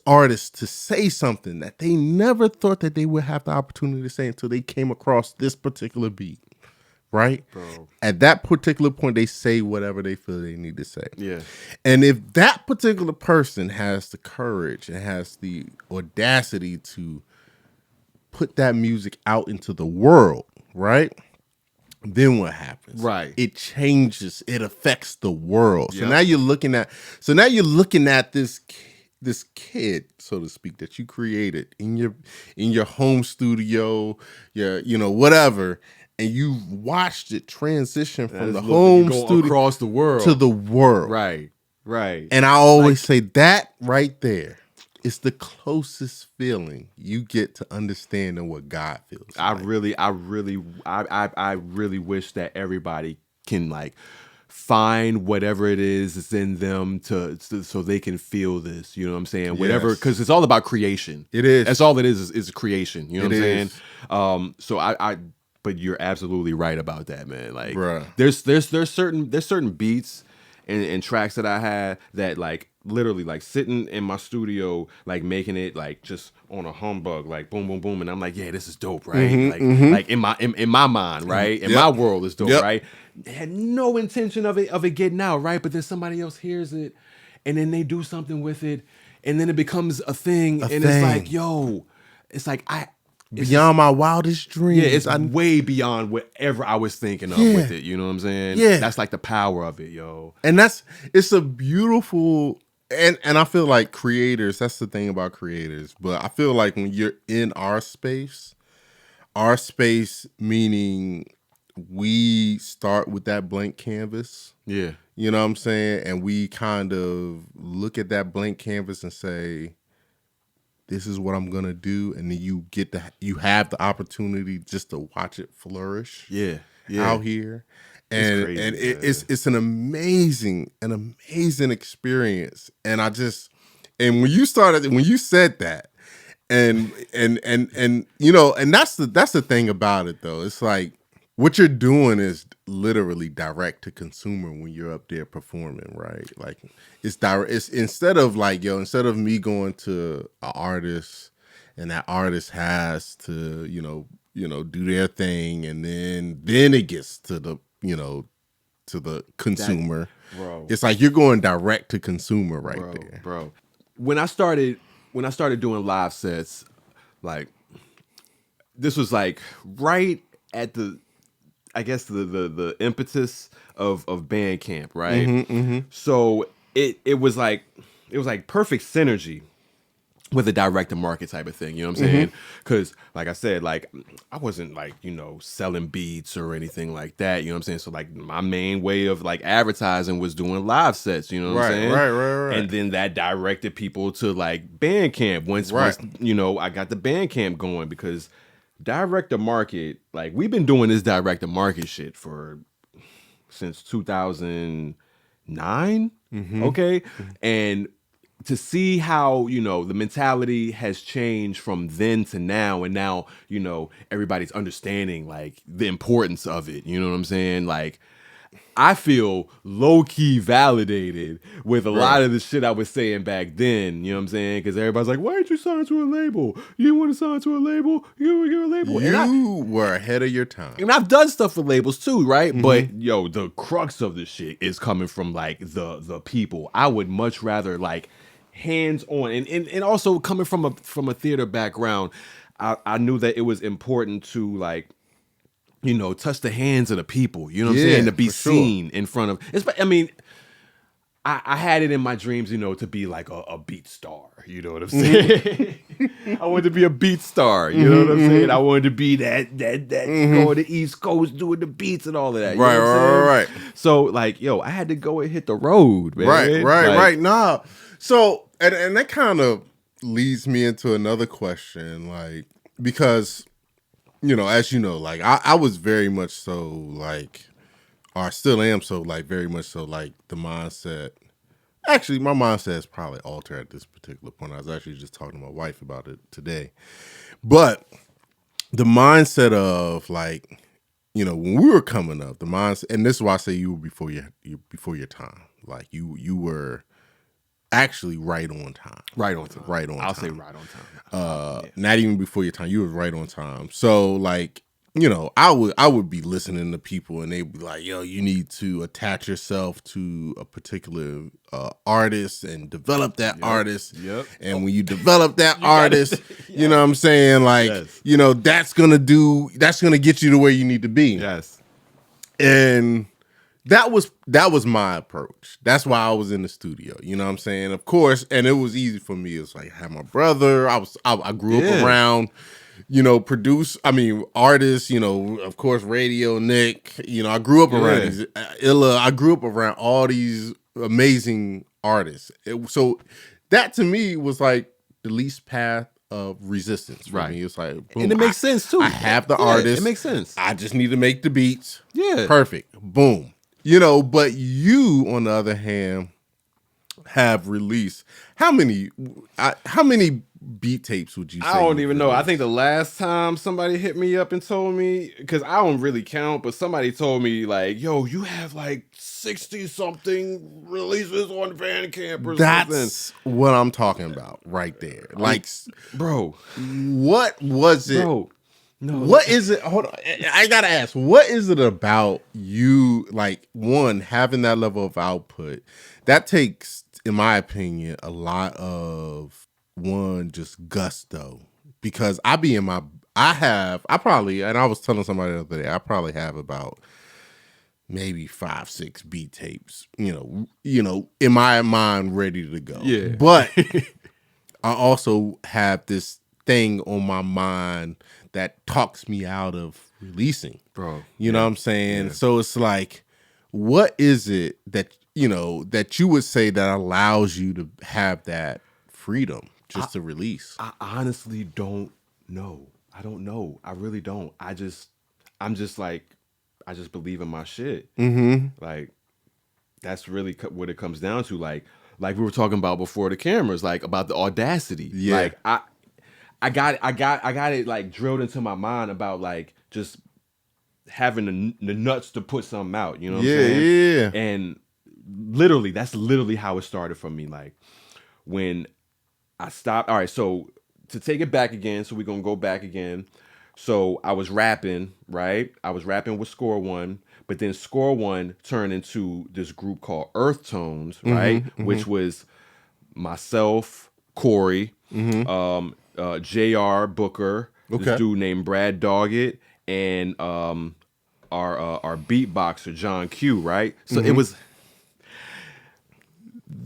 A: artist, to say something that they never thought that they would have the opportunity to say until they came across this particular beat, right?
B: Bro.
A: At that particular point, they say whatever they feel they need to say.
B: Yeah.
A: And if that particular person has the courage and has the audacity to put that music out into the world, right? Then what happens?
B: Right.
A: It changes. It affects the world. So now you're looking at this kid, so to speak, that you created in your home studio, whatever, and you watched it transition from the home studio
B: across the world
A: to the world.
B: Right. Right.
A: And I always say that right there is the closest feeling you get to understanding what God feels.
B: I really wish that everybody can like find whatever it is in them so they can feel this. You know what I'm saying? Whatever, because it's all about creation.
A: It is.
B: That's all it is creation. You know what I'm saying? So but you're absolutely right about that, man. Like,
A: bruh.
B: there's certain beats and tracks that I had that like literally like sitting in my studio, like making it like just on a humbug, like boom, boom, boom. And I'm like, yeah, this is dope, right? Like in my mind, right? In my world is dope, right? They had no intention of it getting out, right? But then somebody else hears it and then they do something with it and then it becomes a thing. It's like, yo, it's like
A: beyond my wildest dreams.
B: Yeah, it's way beyond whatever I was thinking of with it. You know what I'm saying?
A: Yeah.
B: That's like the power of it, yo.
A: And it's a beautiful, and I feel like creators, that's the thing about creators, but I feel like when you're in our space meaning we start with that blank canvas.
B: Yeah.
A: You know what I'm saying? And we kind of look at that blank canvas and say, this is what I'm gonna do, and then you have the opportunity just to watch it flourish.
B: Yeah.
A: Out here, and it's an amazing experience. And when you said that, and that's the thing about it though. It's like what you're doing is literally direct to consumer when you're up there performing, right? Like it's direct. It's instead of me going to an artist and that artist has to, do their thing, and then it gets to the, to the consumer.
B: Bro.
A: It's like you're going direct to consumer there.
B: Bro. When I started doing live sets, like this was like right at the impetus of Bandcamp, right? So it was like perfect synergy with a direct to market type of thing, you know what I'm saying? Because like I said, like I wasn't like, selling beats or anything like that, you know what I'm saying? So like my main way of like advertising was doing live sets, you know what I'm saying?
A: Right.
B: And then that directed people to like Bandcamp once I got the Bandcamp going, because direct to market, like we've been doing this direct to market shit since 2009, okay? And to see how, the mentality has changed from then to now, and now, everybody's understanding like the importance of it, you know what I'm saying? Like I feel low-key validated with a lot of the shit I was saying back then, you know what I'm saying? Because everybody's like, why didn't you sign to a label? You didn't want to sign to a label? You're a label.
A: You were ahead of your time.
B: And I've done stuff for labels too, right? But, the crux of the shit is coming from, like, the people. I would much rather, like, hands on, and also coming from a theater background, I knew that it was important to like, touch the hands of the people. You know what I'm saying? To be seen in front of. I mean, I had it in my dreams, to be like a beat star. You know what I'm saying? I wanted to be a beat star. You know what I'm saying? I wanted to be that going to the East Coast doing the beats and all of that.
A: Right.
B: So like, I had to go and hit the road, man.
A: Right. Nah. So and that kind of leads me into another question, like, because as you know, like I was very much so like, or I still am so like very much so like the mindset. Actually, my mindset is probably altered at this particular point. I was actually just talking to my wife about it today. But the mindset of like, when we were coming up, the mindset, and this is why I say you were before your time. Like you were actually right on time.
B: Right on time.
A: I'll
B: say right on time.
A: Not even before your time. You were right on time. So like, I would be listening to people and they'd be like, yo, you need to attach yourself to a particular artist and develop that artist.
B: Yep.
A: And when you develop that artist, you know what I'm saying? Like, that's going to get you to where you need to be.
B: Yes.
A: And that was my approach. That's why I was in the studio. You know what I'm saying? Of course, and it was easy for me. It's like I had my brother. I grew up around, artists, of course, Radio Nick. I grew up around these Illa. I grew up around all these amazing artists. So that to me was like the least path of resistance for me. It's like, boom,
B: and it makes sense too.
A: I have the artist.
B: It makes sense.
A: I just need to make the beats.
B: Yeah.
A: Perfect. Boom. But you, on the other hand, have released how many beat tapes would you say?
B: I don't even know. I think the last time somebody hit me up and told me, because I don't really count, but somebody told me like, yo, you have like 60 something releases on Bandcamp or something.
A: That's what I'm talking about right there. Like,
B: bro,
A: what was it?
B: Bro, no.
A: What is it? Hold on. I gotta ask, what is it about you, like, one, having that level of output that takes, in my opinion, a lot of just gusto, because I probably, and I was telling somebody the other day, I probably have about maybe 5-6 beat tapes, in my mind ready to go.
B: Yeah.
A: But I also have this thing on my mind that talks me out of releasing.
B: Bro.
A: You know what I'm saying? Yeah. So it's like, what is it that, that you would say that allows you to have that freedom just to release?
B: I honestly don't know. I don't know. I really don't. I just believe in my shit.
A: Mm-hmm.
B: Like, that's really what it comes down to. Like we were talking about before the cameras, like about the Audacity.
A: Yeah.
B: Like I got it like drilled into my mind about like just having the nuts to put something out. You know what I'm saying?
A: Yeah.
B: And that's literally how it started for me. Like when I stopped. All right, so to take it back again, so we're gonna go back again. So I was rapping, right? I was rapping with Score One, but then Score One turned into this group called Earth Tones, right? Mm-hmm. Which was myself, Corey, JR Booker, this dude named Brad Doggett, and our beatboxer John Q, right? So it was,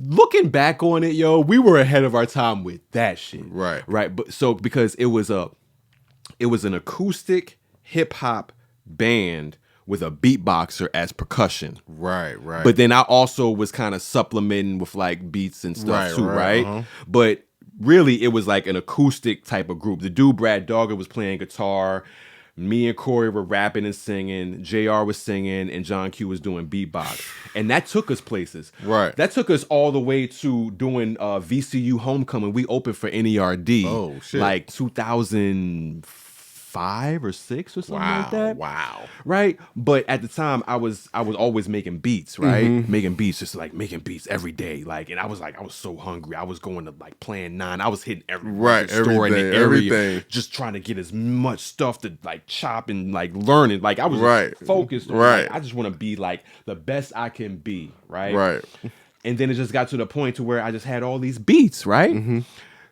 B: looking back on it, yo, we were ahead of our time with that shit.
A: Right.
B: But so because it was an acoustic hip hop band with a beatboxer as percussion.
A: Right.
B: But then I also was kind of supplementing with like beats and stuff too, right? Uh-huh. But really it was like an acoustic type of group. The dude Brad Dogger was playing guitar. Me and Corey were rapping and singing. JR was singing, and John Q was doing beatbox. And that took us places.
A: Right.
B: That took us all the way to doing VCU Homecoming. We opened for NERD.
A: Oh, shit.
B: Like 2005 or 6 or something like that.
A: Wow.
B: Right? But at the time, I was always making beats, right? Mm-hmm. Making beats, just like making beats every day. Like, and I was so hungry. I was going to like Plan 9. I was hitting every store in the area,
A: everything.
B: Just trying to get as much stuff to like chop and like learn it. Like I was focused on like, I just want to be like the best I can be, right?
A: Right.
B: And then it just got to the point to where I just had all these beats, right? Mm-hmm.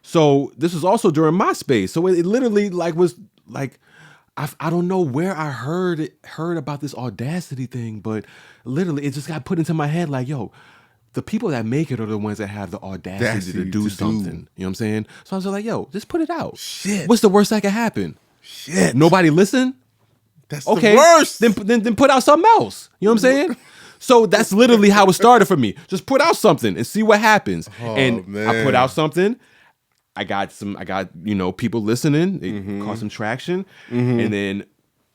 B: So this was also during MySpace. So it literally was I don't know where I heard about this Audacity thing, but literally it just got put into my head like, yo, the people that make it are the ones that have the audacity to do something. You know what I'm saying? So I was like, yo, just put it out.
A: Shit.
B: What's the worst that could happen?
A: Shit.
B: Nobody listen?
A: That's okay. The worst.
B: Then put out something else. You know what I'm saying? So that's literally how it started for me. Just put out something and see what happens. Man. I put out something. I got people listening. It caused some traction. Mm-hmm. And then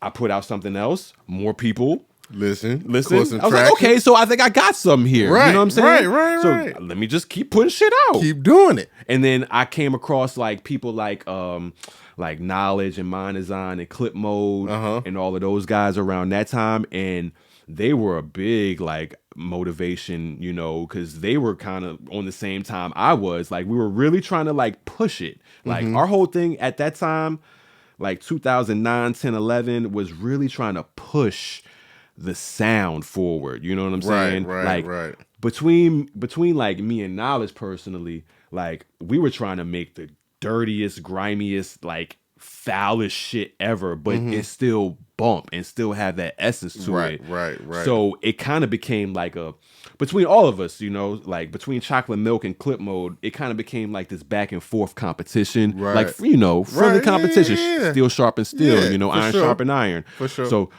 B: I put out something else. More people listen. I was like, okay, so I think I got something here.
A: Right,
B: you know what I'm saying?
A: Right.
B: So let me just keep putting shit out.
A: Keep doing it.
B: And then I came across like people like Knowledge and Mind Design and Clip Mode and all of those guys around that time. And they were a big like motivation, you know, because they were kind of on the same time I was. Like we were really trying to like push it. Like our whole thing at that time, like 2009, 10, 11, was really trying to push the sound forward. You know what I'm saying?
A: Right.
B: Between like me and Knowledge personally, like we were trying to make the dirtiest, grimiest, like foulest shit ever, but it still bump and still have that essence to it. Right. So it kind of became like between all of us, you know, like between Chocolate Milk and Clip Mode, it kind of became like this back and forth competition. Right. Like, you know, friendly competition. Yeah. Steel sharpen steel, you know, iron sharpen iron.
A: For sure.
B: So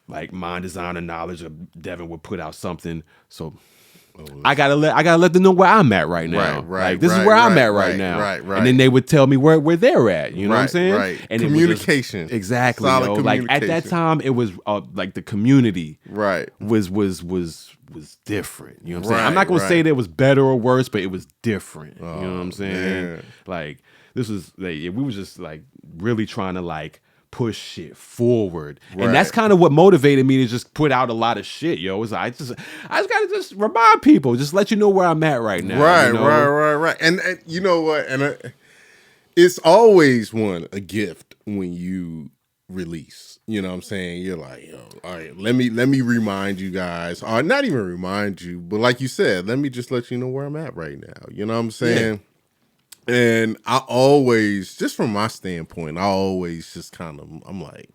B: like Mind Design and Knowledge of Devin would put out something. So I gotta let them know where I'm at right now. Like this is where I'm at right now. Right. And then they would tell me where they're at. You know what I'm saying?
A: Right.
B: And
A: communication.
B: Exactly. You know? Like at that time, it was like the community.
A: Right.
B: Was different. You know what I'm saying? I'm not gonna say that it was better or worse, but it was different. You know what I'm saying? Man. Like this was like we was just like really trying to like push shit forward. And that's kind of what motivated me to just put out a lot of shit, yo. Is I just gotta just remind people, just let you know where I'm at right now.
A: Right,
B: you know?
A: right. And you know what? And it's always a gift when you release. You know what I'm saying? You're like, yo, all right, let me remind you guys, or not even remind you, but like you said, let me just let you know where I'm at right now. You know what I'm saying? Yeah. And I always, just from my standpoint, I'm like,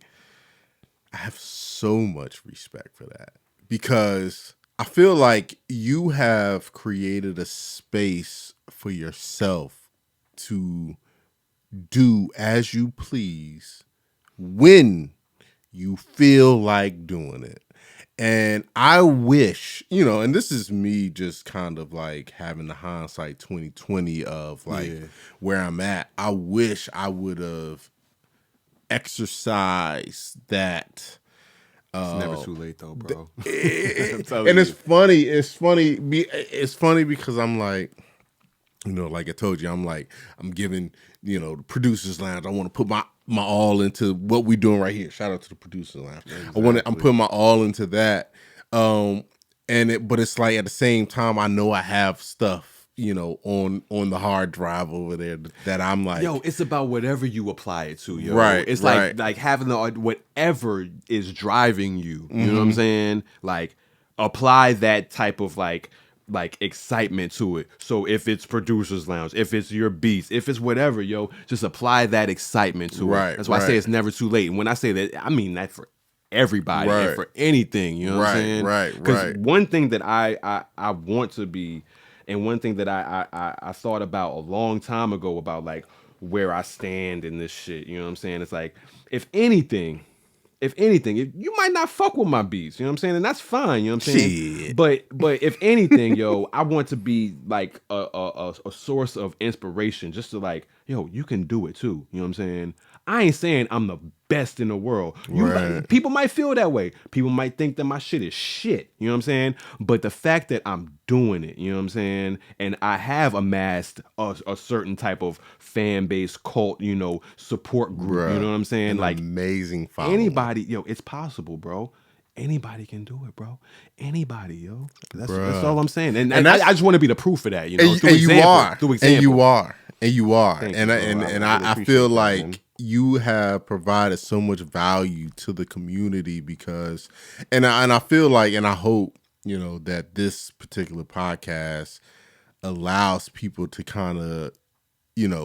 A: I have so much respect for that because I feel like you have created a space for yourself to do as you please when you feel like doing it. And I wish, you know, and this is me just kind of like having the hindsight 2020 of like where I'm at. I wish I would have exercised that.
B: It's never too late though, bro.
A: And it's funny because I'm like, you know, like I told you, I'm giving, you know, the Producers Lounge. I want to put my all into what we're doing right here. Shout out to the Producers Lounge. Exactly. I'm putting my all into that. But it's like at the same time, I know I have stuff, you know, on the hard drive over there that I'm like,
B: yo, it's about whatever you apply it to, yo.
A: Right.
B: It's like having whatever is driving you. You know what I'm saying? Like apply that type of like excitement to it. So if it's Producers Lounge, if it's your beats, if it's whatever, yo, just apply that excitement to it. That's why I say it's never too late. And when I say that, I mean that for everybody and for anything. You know what I'm saying?
A: Right.
B: Because one thing that I want to be, and one thing that I thought about a long time ago about like where I stand in this shit. You know what I'm saying? It's like if anything, you might not fuck with my beats, you know what I'm saying? And that's fine, you know what I'm saying?
A: Shit.
B: But if anything, yo, I want to be like a source of inspiration, just to like, yo, you can do it too, you know what I'm saying? I ain't saying I'm the best in the world. People might feel that way. People might think that my shit is shit, you know what I'm saying? But the fact that I'm doing it, you know what I'm saying? And I have amassed a certain type of fan base, cult, you know, support group, you know what I'm saying? Like
A: amazing following.
B: Anybody, yo, it's possible, bro. Anybody can do it, bro. Anybody, yo. That's all I'm saying. And I just want to be the proof of that, you know.
A: And you are.
B: Thank
A: and
B: you,
A: I feel like you have provided so much value to the community because, and I feel like, and I hope that this particular podcast allows people to kind of,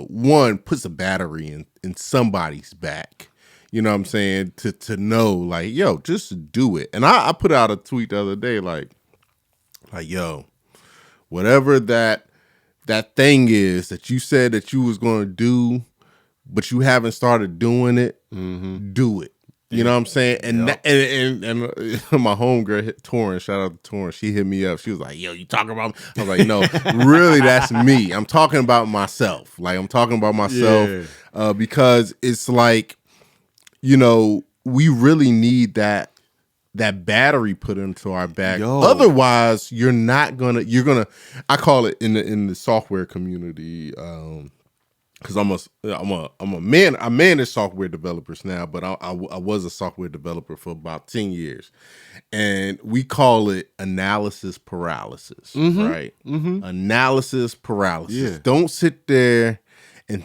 A: one, puts a battery in somebody's back. You know what I'm saying? To know, like, yo, just do it. And I put out a tweet the other day, like, yo, whatever that thing is that you said that you was going to do, but you haven't started doing it, do it. You know what I'm saying? And and my homegirl, Torrance, shout out to Torrance, she hit me up. She was like, yo, you talking about me? I was like, no, really, that's me. I'm talking about myself. Like, I'm talking about myself because it's like, we really need that battery put into our back. Otherwise, you're gonna, I call it in the software community, because I manage software developers now, but I was a software developer for about 10 years. And we call it analysis paralysis, right? Analysis paralysis. Yeah. Don't sit there and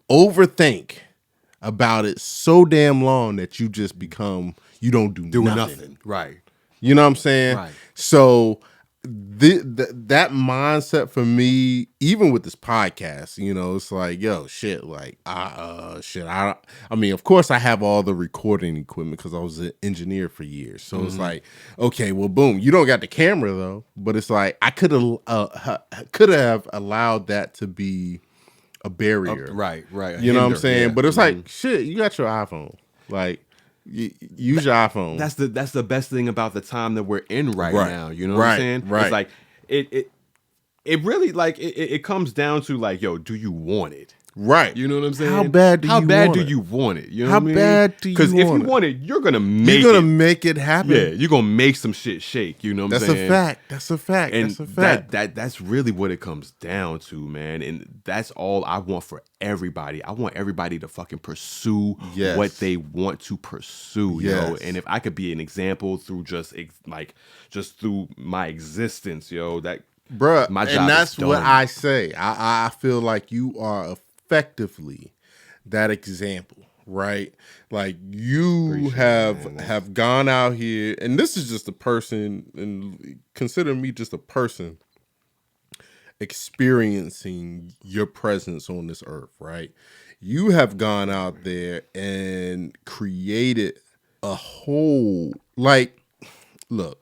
A: overthink about it so damn long that you just become, you don't do nothing.
B: Right.
A: You know what I'm saying?
B: Right.
A: So that mindset for me, even with this podcast, it's like, yo, shit, like, I mean, of course I have all the recording equipment because I was an engineer for years. So it's like, okay, well, boom, you don't got the camera though, but it's like, I could have allowed that to be a barrier.
B: Right.
A: You know what I'm saying? Yeah. But it's like, shit, you got your iPhone. Like, use your iPhone.
B: That's the best thing about the time that we're in right now. You know what I'm saying?
A: Right.
B: It's like it really, like, it comes down to, like, yo, do you want it?
A: Right.
B: You know what I'm saying?
A: How bad do you
B: want it? You know
A: How
B: what I mean?
A: bad do you want it?
B: Because if you want it, you're going to make it.
A: You're going to make it happen.
B: Yeah, you're going to make some shit shake. You know what I'm saying?
A: That's a fact.
B: And
A: that's a fact.
B: That's really what it comes down to, man. And that's all I want for everybody. I want everybody to fucking pursue what they want to pursue, yo. And if I could be an example through just through my existence, yo, that...
A: Bruh,
B: my job
A: and that's
B: is done.
A: what I say. I feel like you are effectively that example, right? Like, you have gone out here, and this is just a person, and consider me just a person experiencing your presence on this earth, right? You have gone out there and created a whole, like, look.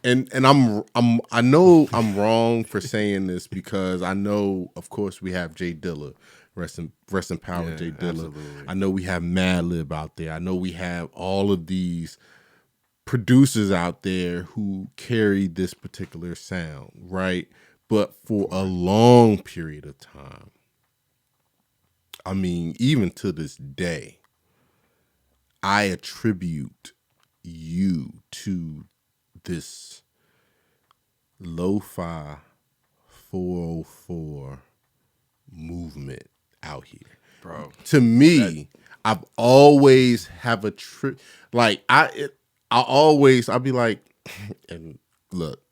A: And I know I'm wrong for saying this because I know, of course, we have Jay Dilla, rest in power, Jay Dilla.
B: Absolutely.
A: I know we have Madlib out there. I know we have all of these producers out there who carry this particular sound, right? But for a long period of time, I mean, even to this day, I attribute you to this lo-fi 404 movement out here,
B: bro.
A: To me, I've always have a like I'll be like, and look,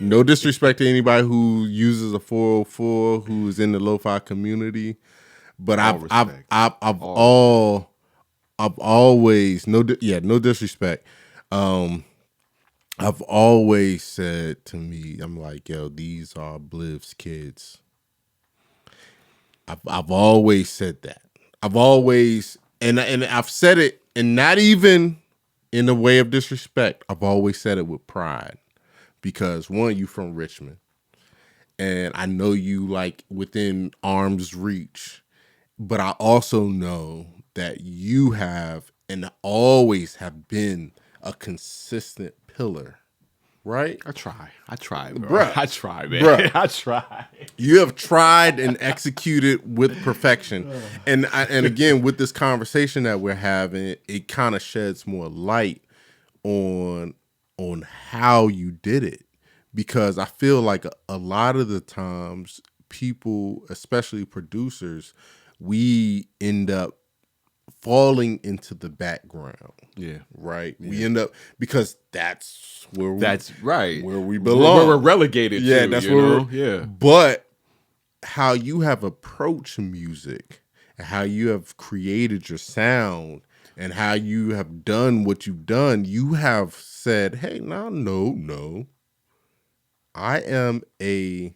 A: no disrespect to anybody who uses a 404 who's in the lo-fi community, but I've always no disrespect. I've always said to me, I'm like, yo, these are Obliv's kids. I've always said that. I've always, and I've said it, and not even in a way of disrespect. I've always said it with pride, because one, you from Richmond, and I know you like within arm's reach, but I also know that you have and always have been a consistent pillar, right?
B: I try, bro.
A: Bruh.
B: I try, man.
A: Bruh.
B: I try.
A: You have tried and executed with perfection. And again, with this conversation that we're having, it kind of sheds more light on how you did it. Because I feel like a lot of the times people, especially producers, we end up falling into the background.
B: Yeah.
A: Right.
B: Yeah.
A: We end up, because that's where we belong.
B: Where we're relegated to.
A: That's where
B: yeah.
A: But how you have approached music and how you have created your sound and how you have done what you've done, you have said, hey, no. I am a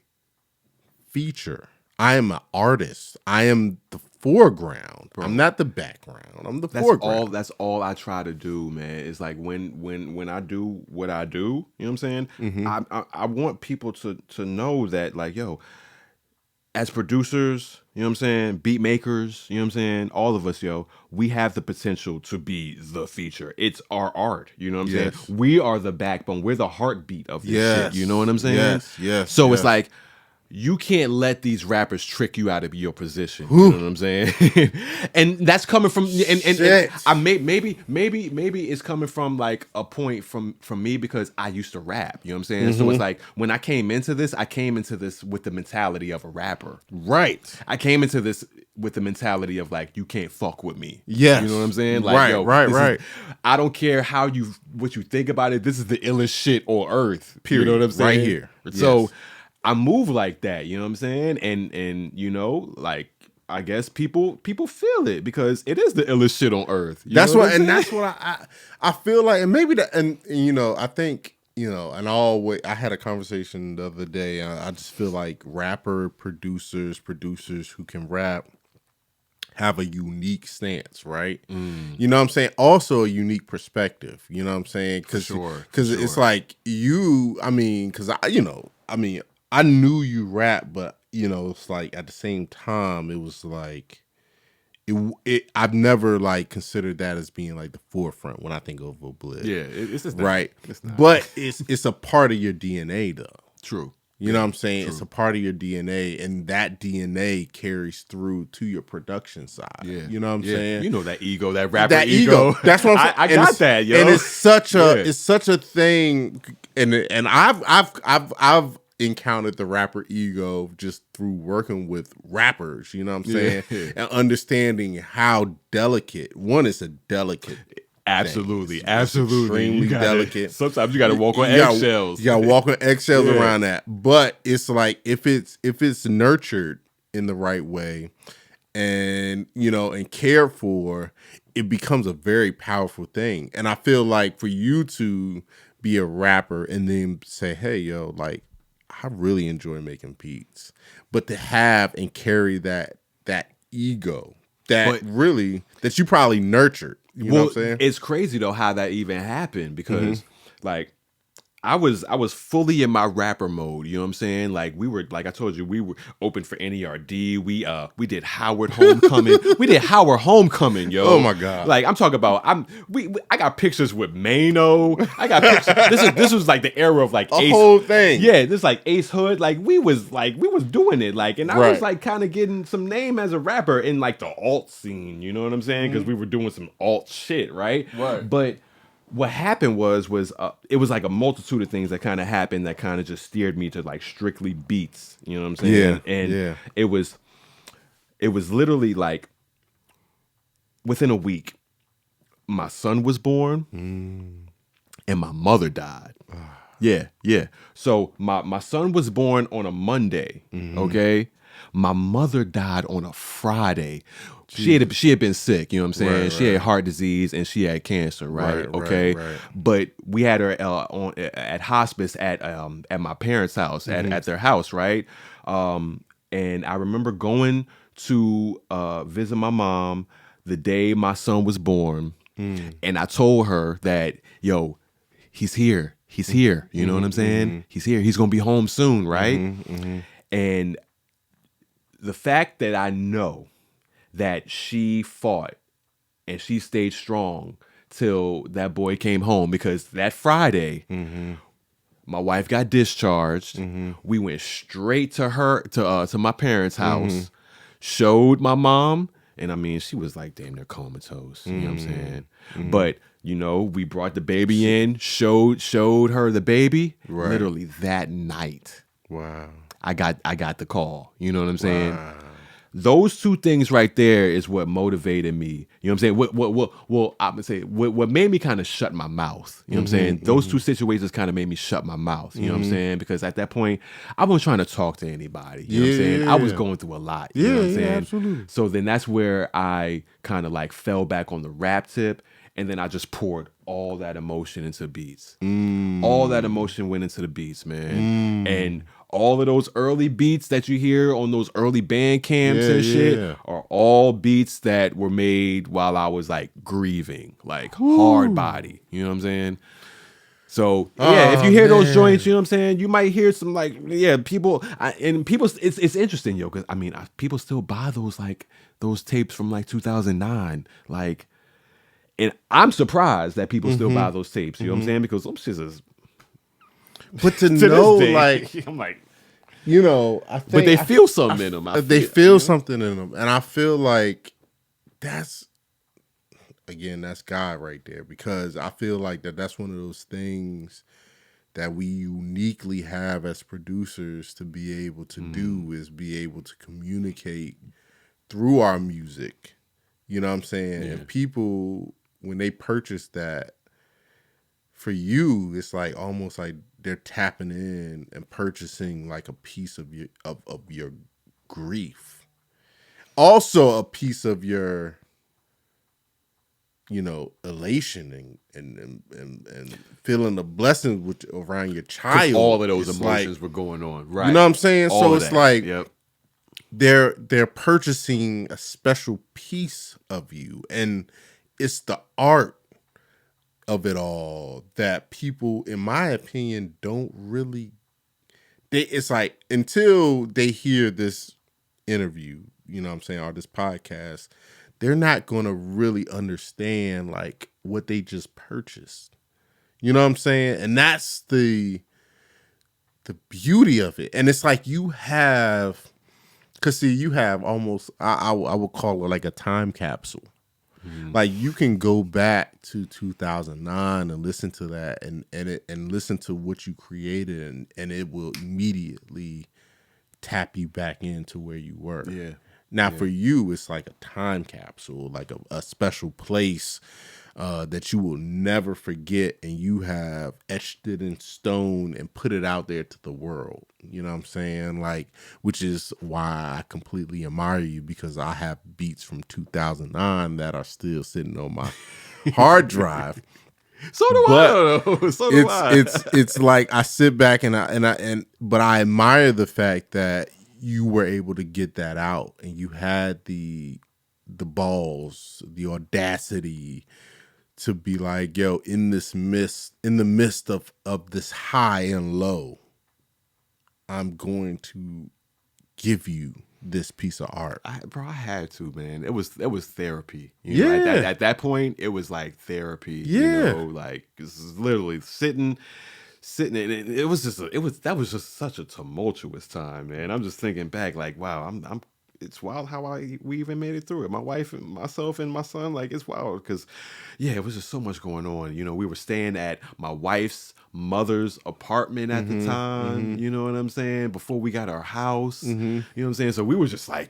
A: feature. I am an artist. I am the foreground. Bro, I'm not the background. I'm the foreground.
B: That's all I try to do, man. It's like when I do what I do, you know what I'm saying? Mm-hmm. I want people to know that, like, yo, as producers, you know what I'm saying, beat makers, you know what I'm saying, all of us, yo, we have the potential to be the feature. It's our art, you know what I'm saying? We are the backbone. We're the heartbeat of this shit, you know what I'm saying?
A: Yes.
B: So it's like, you can't let these rappers trick you out of your position. You know what I'm saying? And that's coming from and I maybe it's coming from like a point from me because I used to rap. You know what I'm saying? So it's like when I came into this with the mentality of a rapper.
A: Right.
B: I came into this with the mentality of like, you can't fuck with me.
A: Yes.
B: You know what I'm saying? Like,
A: right.
B: I don't care what you think about it. This is the illest shit on earth.
A: Period.
B: You know what I'm saying?
A: Right here.
B: So I move like that, you know what I'm saying? And you know, like, I guess people feel it because it is the illest shit on earth.
A: That's what I feel like, and maybe and you know, I think, you know, and I had a conversation the other day. I just feel like producers who can rap have a unique stance, right? You know what I'm saying? Also a unique perspective, you know what I'm saying? Because it's like I knew you rap, but you know, it's like at the same time, it was like I've never like considered that as being like the forefront when I think of Ohbliv.
B: Yeah, it's just
A: right. It's not. But it's a part of your DNA though.
B: True.
A: You know what I'm saying? True. It's a part of your DNA, and that DNA carries through to your production side. Yeah. You know what I'm saying?
B: You know that ego, that rapper ego.
A: That's what I'm saying.
B: I got that, yo.
A: And it's such a thing, and I've encountered the rapper ego just through working with rappers, you know what I'm saying? And understanding how delicate. One is a delicate
B: Absolutely.
A: Extremely delicate.
B: Sometimes you got to walk on eggshells.
A: You got to walk on eggshells around that. But it's like if it's nurtured in the right way, and you know, and cared for, it becomes a very powerful thing. And I feel like for you to be a rapper and then say, "Hey, yo, like I really enjoy making beats," but to have and carry that ego that you probably nurtured. You know what I'm saying?
B: It's crazy though how that even happened because like I was fully in my rapper mode, you know what I'm saying? Like we were, like I told you, we were open for NERD. We did Howard Homecoming. We did Howard Homecoming, yo.
A: Oh my God.
B: Like I'm talking about I got pictures with Mano. I got pictures. This was like the era of like
A: Ace, whole thing.
B: Yeah, this like Ace Hood. Like we was doing it. Like, and I was like kind of getting some name as a rapper in like the alt scene, you know what I'm saying? Because we were doing some alt shit, right?
A: Right.
B: But what happened was it was like a multitude of things that kind of happened that kind of just steered me to like strictly beats, you know what I'm saying?
A: Yeah.
B: And it was literally like within a week, my son was born and my mother died. Yeah. So my son was born on a Monday, okay? My mother died on a Friday. She had been sick, you know what I'm saying?
A: Right,
B: she had heart disease and she had cancer, right? Okay. Right. But we had her at hospice at my parents' house, at their house, right? And I remember going to visit my mom the day my son was born, and I told her that, yo, he's here. He's here. You know what I'm saying? He's here. He's gonna be home soon, right? And the fact that I know that she fought and she stayed strong till that boy came home, because that Friday, my wife got discharged. We went straight to my parents' house, showed my mom, and I mean, she was like damn near comatose. You know what I'm saying? But you know, we brought the baby in, showed her the baby. Literally that night.
A: Wow.
B: I got the call. You know what I'm saying?
A: Wow.
B: those two things right there is what motivated me. You know what I'm saying? Well, I'm gonna say what made me kind of shut my mouth. You know what I'm saying? Those two situations kind of made me shut my mouth. You know what I'm saying? Because at that point, I wasn't trying to talk to anybody. You know what I'm saying? I was going through a lot. You know what I'm saying?
A: Absolutely.
B: So then that's where I kind of like fell back on the rap tip, and then I just poured all that emotion into beats. All that emotion went into the beats, man. And all of those early beats that you hear on those early band camps and shit are all beats that were made while I was like grieving, like hard body. You know what I'm saying? So if you hear those joints, you know what I'm saying, you might hear some like people. It's interesting, yo, because I mean, people still buy those tapes from like 2009, like, and I'm surprised that people still buy those tapes. You know what I'm saying? Because those shit is.
A: But to know, like,
B: I'm like,
A: you know, I think,
B: but they feel something in them.
A: They feel something in them, and I feel like that's God right there, because I feel like that's one of those things that we uniquely have as producers to be able to do, is be able to communicate through our music. You know what I'm saying? And people, when they purchase that, for you, it's like almost like they're tapping in and purchasing like a piece of your grief. Also a piece of your, you know, elation and feeling the blessings around your child.
B: All of those emotions were going on, right?
A: You know what I'm saying?
B: All
A: so
B: it's
A: that. Like they're purchasing a special piece of you, and it's the art of it all that people, in my opinion, don't really. It's like until they hear this interview, you know what I'm saying, or this podcast, they're not going to really understand like what they just purchased. You know what I'm saying? And that's the beauty of it. And it's like you have, because see, you have almost, I would call it like a time capsule. Like you can go back to 2009 and listen to that and listen to what you created, and it will immediately tap you back into where you were. Now for you, it's like a time capsule, like a special place that you will never forget, and you have etched it in stone and put it out there to the world. You know what I'm saying? Like, which is why I completely admire you, because I have beats from 2009 that are still sitting on my hard drive.
B: So do I. So do I.
A: It's like I sit back but I admire the fact that you were able to get that out, and you had the balls, the audacity to be like, yo, in the midst of this high and low, I'm going to give you this piece of art.
B: I had to, man. It was therapy. You know, at that point, it was like therapy. You know, like this is literally sitting. And it was that was just such a tumultuous time, man. I'm just thinking back, like, wow, it's wild how we even made it through it. My wife and myself and my son, like, it's wild because, it was just so much going on. You know, we were staying at my wife's mother's apartment at the time. You know what I'm saying? Before we got our house. You know what I'm saying? So we were just trying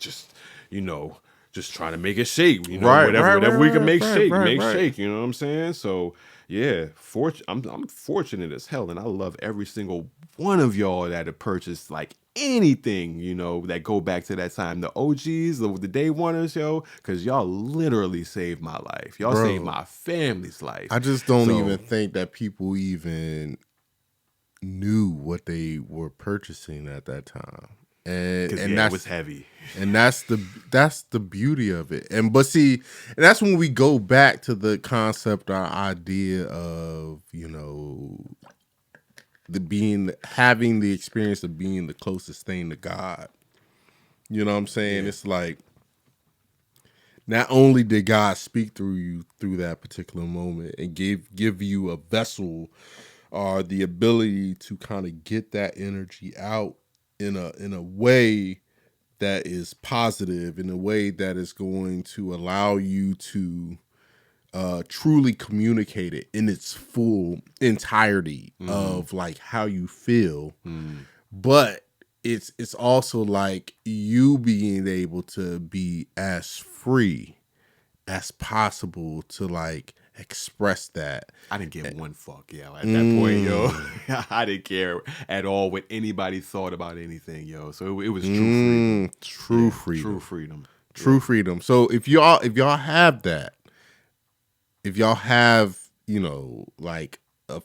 B: to make it shake. You know, whatever we can make shake. You know what I'm saying? So. Yeah, I'm fortunate as hell, and I love every single one of y'all that have purchased like anything, you know, that go back to that time. The OGs, the day oneers, yo, because y'all literally saved my life. Y'all saved my family's life.
A: I just don't even think that people even knew what they were purchasing at that time. And
B: it was heavy,
A: and that's the beauty of it. And that's when we go back to the concept or idea of, you know, having the experience of being the closest thing to God. You know what I'm saying? It's like, not only did God speak through you through that particular moment and give you a vessel or the ability to kind of get that energy out in a way that is positive, in a way that is going to allow you to truly communicate it in its full entirety of like how you feel. But it's also like you being able to be as free as possible to like express that.
B: I didn't give one fuck, yo. At that point, yo, I didn't care at all what anybody thought about anything, yo. So it was true freedom.
A: True freedom.
B: True freedom.
A: True freedom. So if y'all have that, if y'all have, you know, like I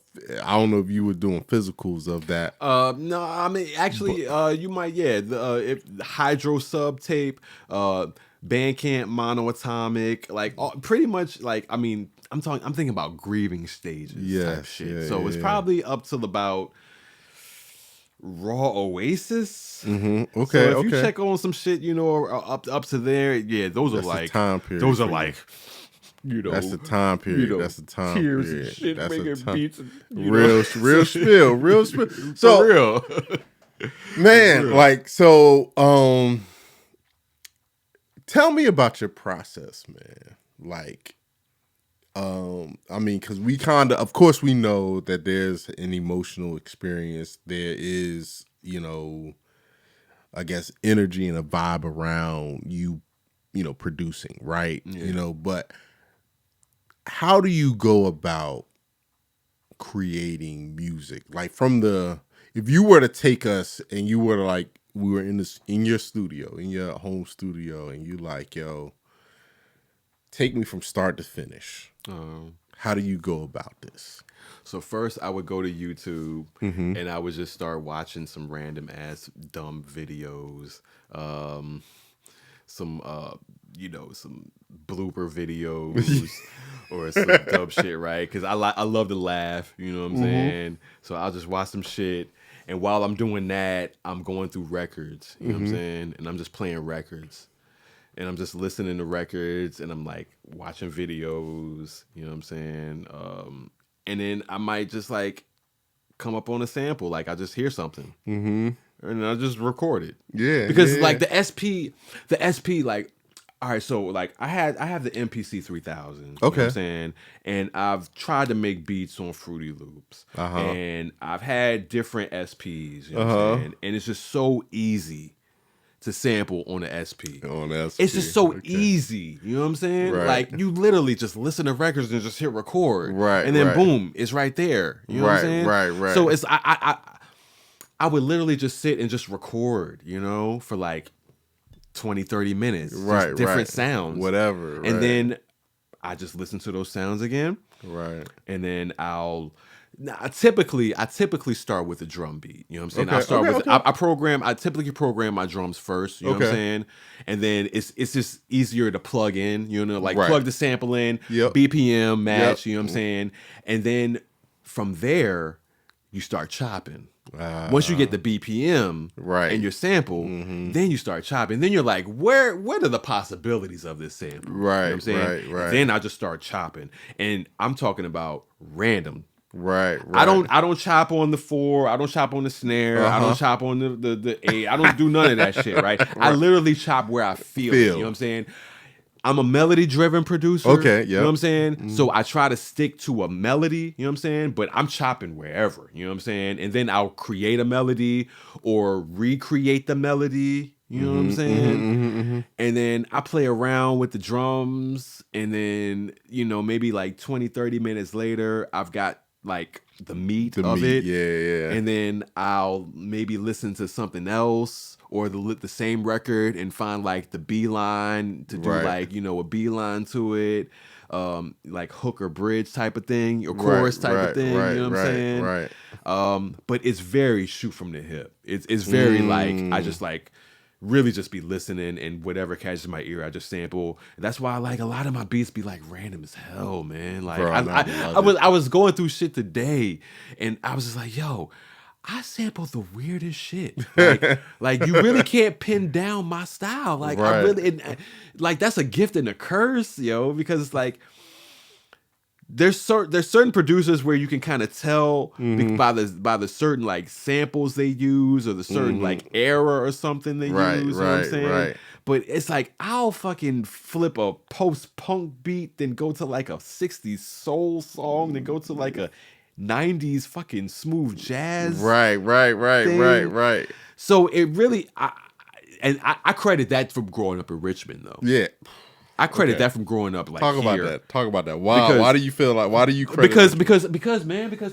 A: don't know if you were doing physicals of that.
B: No, I mean actually, you might, yeah. If Hydro Sub tape, Bandcamp, Monoatomic, like pretty much, like I mean, I'm thinking about grieving stages type shit. Yeah, so it's probably up till about Raw Oasis.
A: Mm-hmm. Okay.
B: So if you check on some shit, you know, up to there, yeah, those are like
A: time period.
B: Those are like. You know,
A: that's the time period. You know, that's the time
B: tears
A: period.
B: And shit,
A: that's
B: making beats. And,
A: real spill. So
B: for real,
A: man, real. Like so. Tell me about your process, man. Like, I mean, because we of course, we know that there's an emotional experience. There is, you know, I guess energy and a vibe around you know, producing, right? Yeah. You know, but how do you go about creating music? Like if you were to take us and you were to like, we were in your studio, in your home studio, and you like, yo, take me from start to finish. How do you go about this?
B: So first I would go to YouTube and I would just start watching some random ass dumb videos. Some some blooper videos or some dumb shit, right? Because I love to laugh, you know what I'm saying? So I'll just watch some shit, and while I'm doing that, I'm going through records, you know what I'm saying? And I'm just playing records, and I'm just listening to records, and I'm like watching videos, you know what I'm saying? And then I might just like come up on a sample, like I just hear something. And I just record it.
A: Yeah.
B: Because like the SP, like, all right, so like I have the MPC 3000. You know what I'm saying? And I've tried to make beats on Fruity Loops. And I've had different SPs, you know what I'm saying? And it's just so easy to sample on the SP. It's just so easy. You know what I'm saying? Right. Like you literally just listen to records and just hit record.
A: Right.
B: And then boom, it's right there. You know what I'm saying?
A: Right.
B: So it's I would literally just sit and just record, you know, for like 20, 30 minutes. Right. Different sounds.
A: Whatever.
B: And then I just listen to those sounds again.
A: Right.
B: And then I typically start with a drum beat. You know what I'm saying? I typically program my drums first, you know what I'm saying? And then it's just easier to plug in, you know, like plug the sample in, BPM match, you know what I'm saying? And then from there, you start chopping. Once you get the BPM and your sample, then you start chopping. Then you're like, what are the possibilities of this sample?
A: Right.
B: You know what I'm saying?
A: Right.
B: Then I just start chopping. And I'm talking about random.
A: Right.
B: I don't chop on the 4, I don't chop on the snare, I don't chop on the 8, I don't do none of that shit, right? I literally chop where I feel it, you know what I'm saying? I'm a melody-driven producer.
A: Okay, yeah.
B: You know what I'm saying? So I try to stick to a melody, you know what I'm saying? But I'm chopping wherever, you know what I'm saying? And then I'll create a melody or recreate the melody, you know what I'm saying? And then I play around with the drums, and then, you know, maybe like 20, 30 minutes later, I've got like the meat of it.
A: Yeah.
B: And then I'll maybe listen to something else or the same record and find like the B line to do like, you know, a B line to it, like hook or bridge type of thing, or chorus type of thing, you know what I'm saying?
A: Right.
B: But it's very shoot from the hip. It's very like, I just like really just be listening, and whatever catches my ear, I just sample. And that's why like a lot of my beats be like random as hell, man. Like
A: Bro,
B: I was going through shit today, and I was just like, yo, I sample the weirdest shit. Like you really can't pin down my style. Like I really, like that's a gift and a curse, yo, because it's like there's certain producers where you can kind of tell by the certain like samples they use, or the certain like era or something they use. You know what I'm saying? But it's like I'll fucking flip a post-punk beat, then go to like a 60s soul song, then go to like a 90s fucking smooth jazz.
A: Right.
B: So it really, I credit that from growing up in Richmond, though.
A: Yeah.
B: I credit that from growing up like
A: Talk
B: here.
A: about that. Why do you feel like, why do you credit
B: because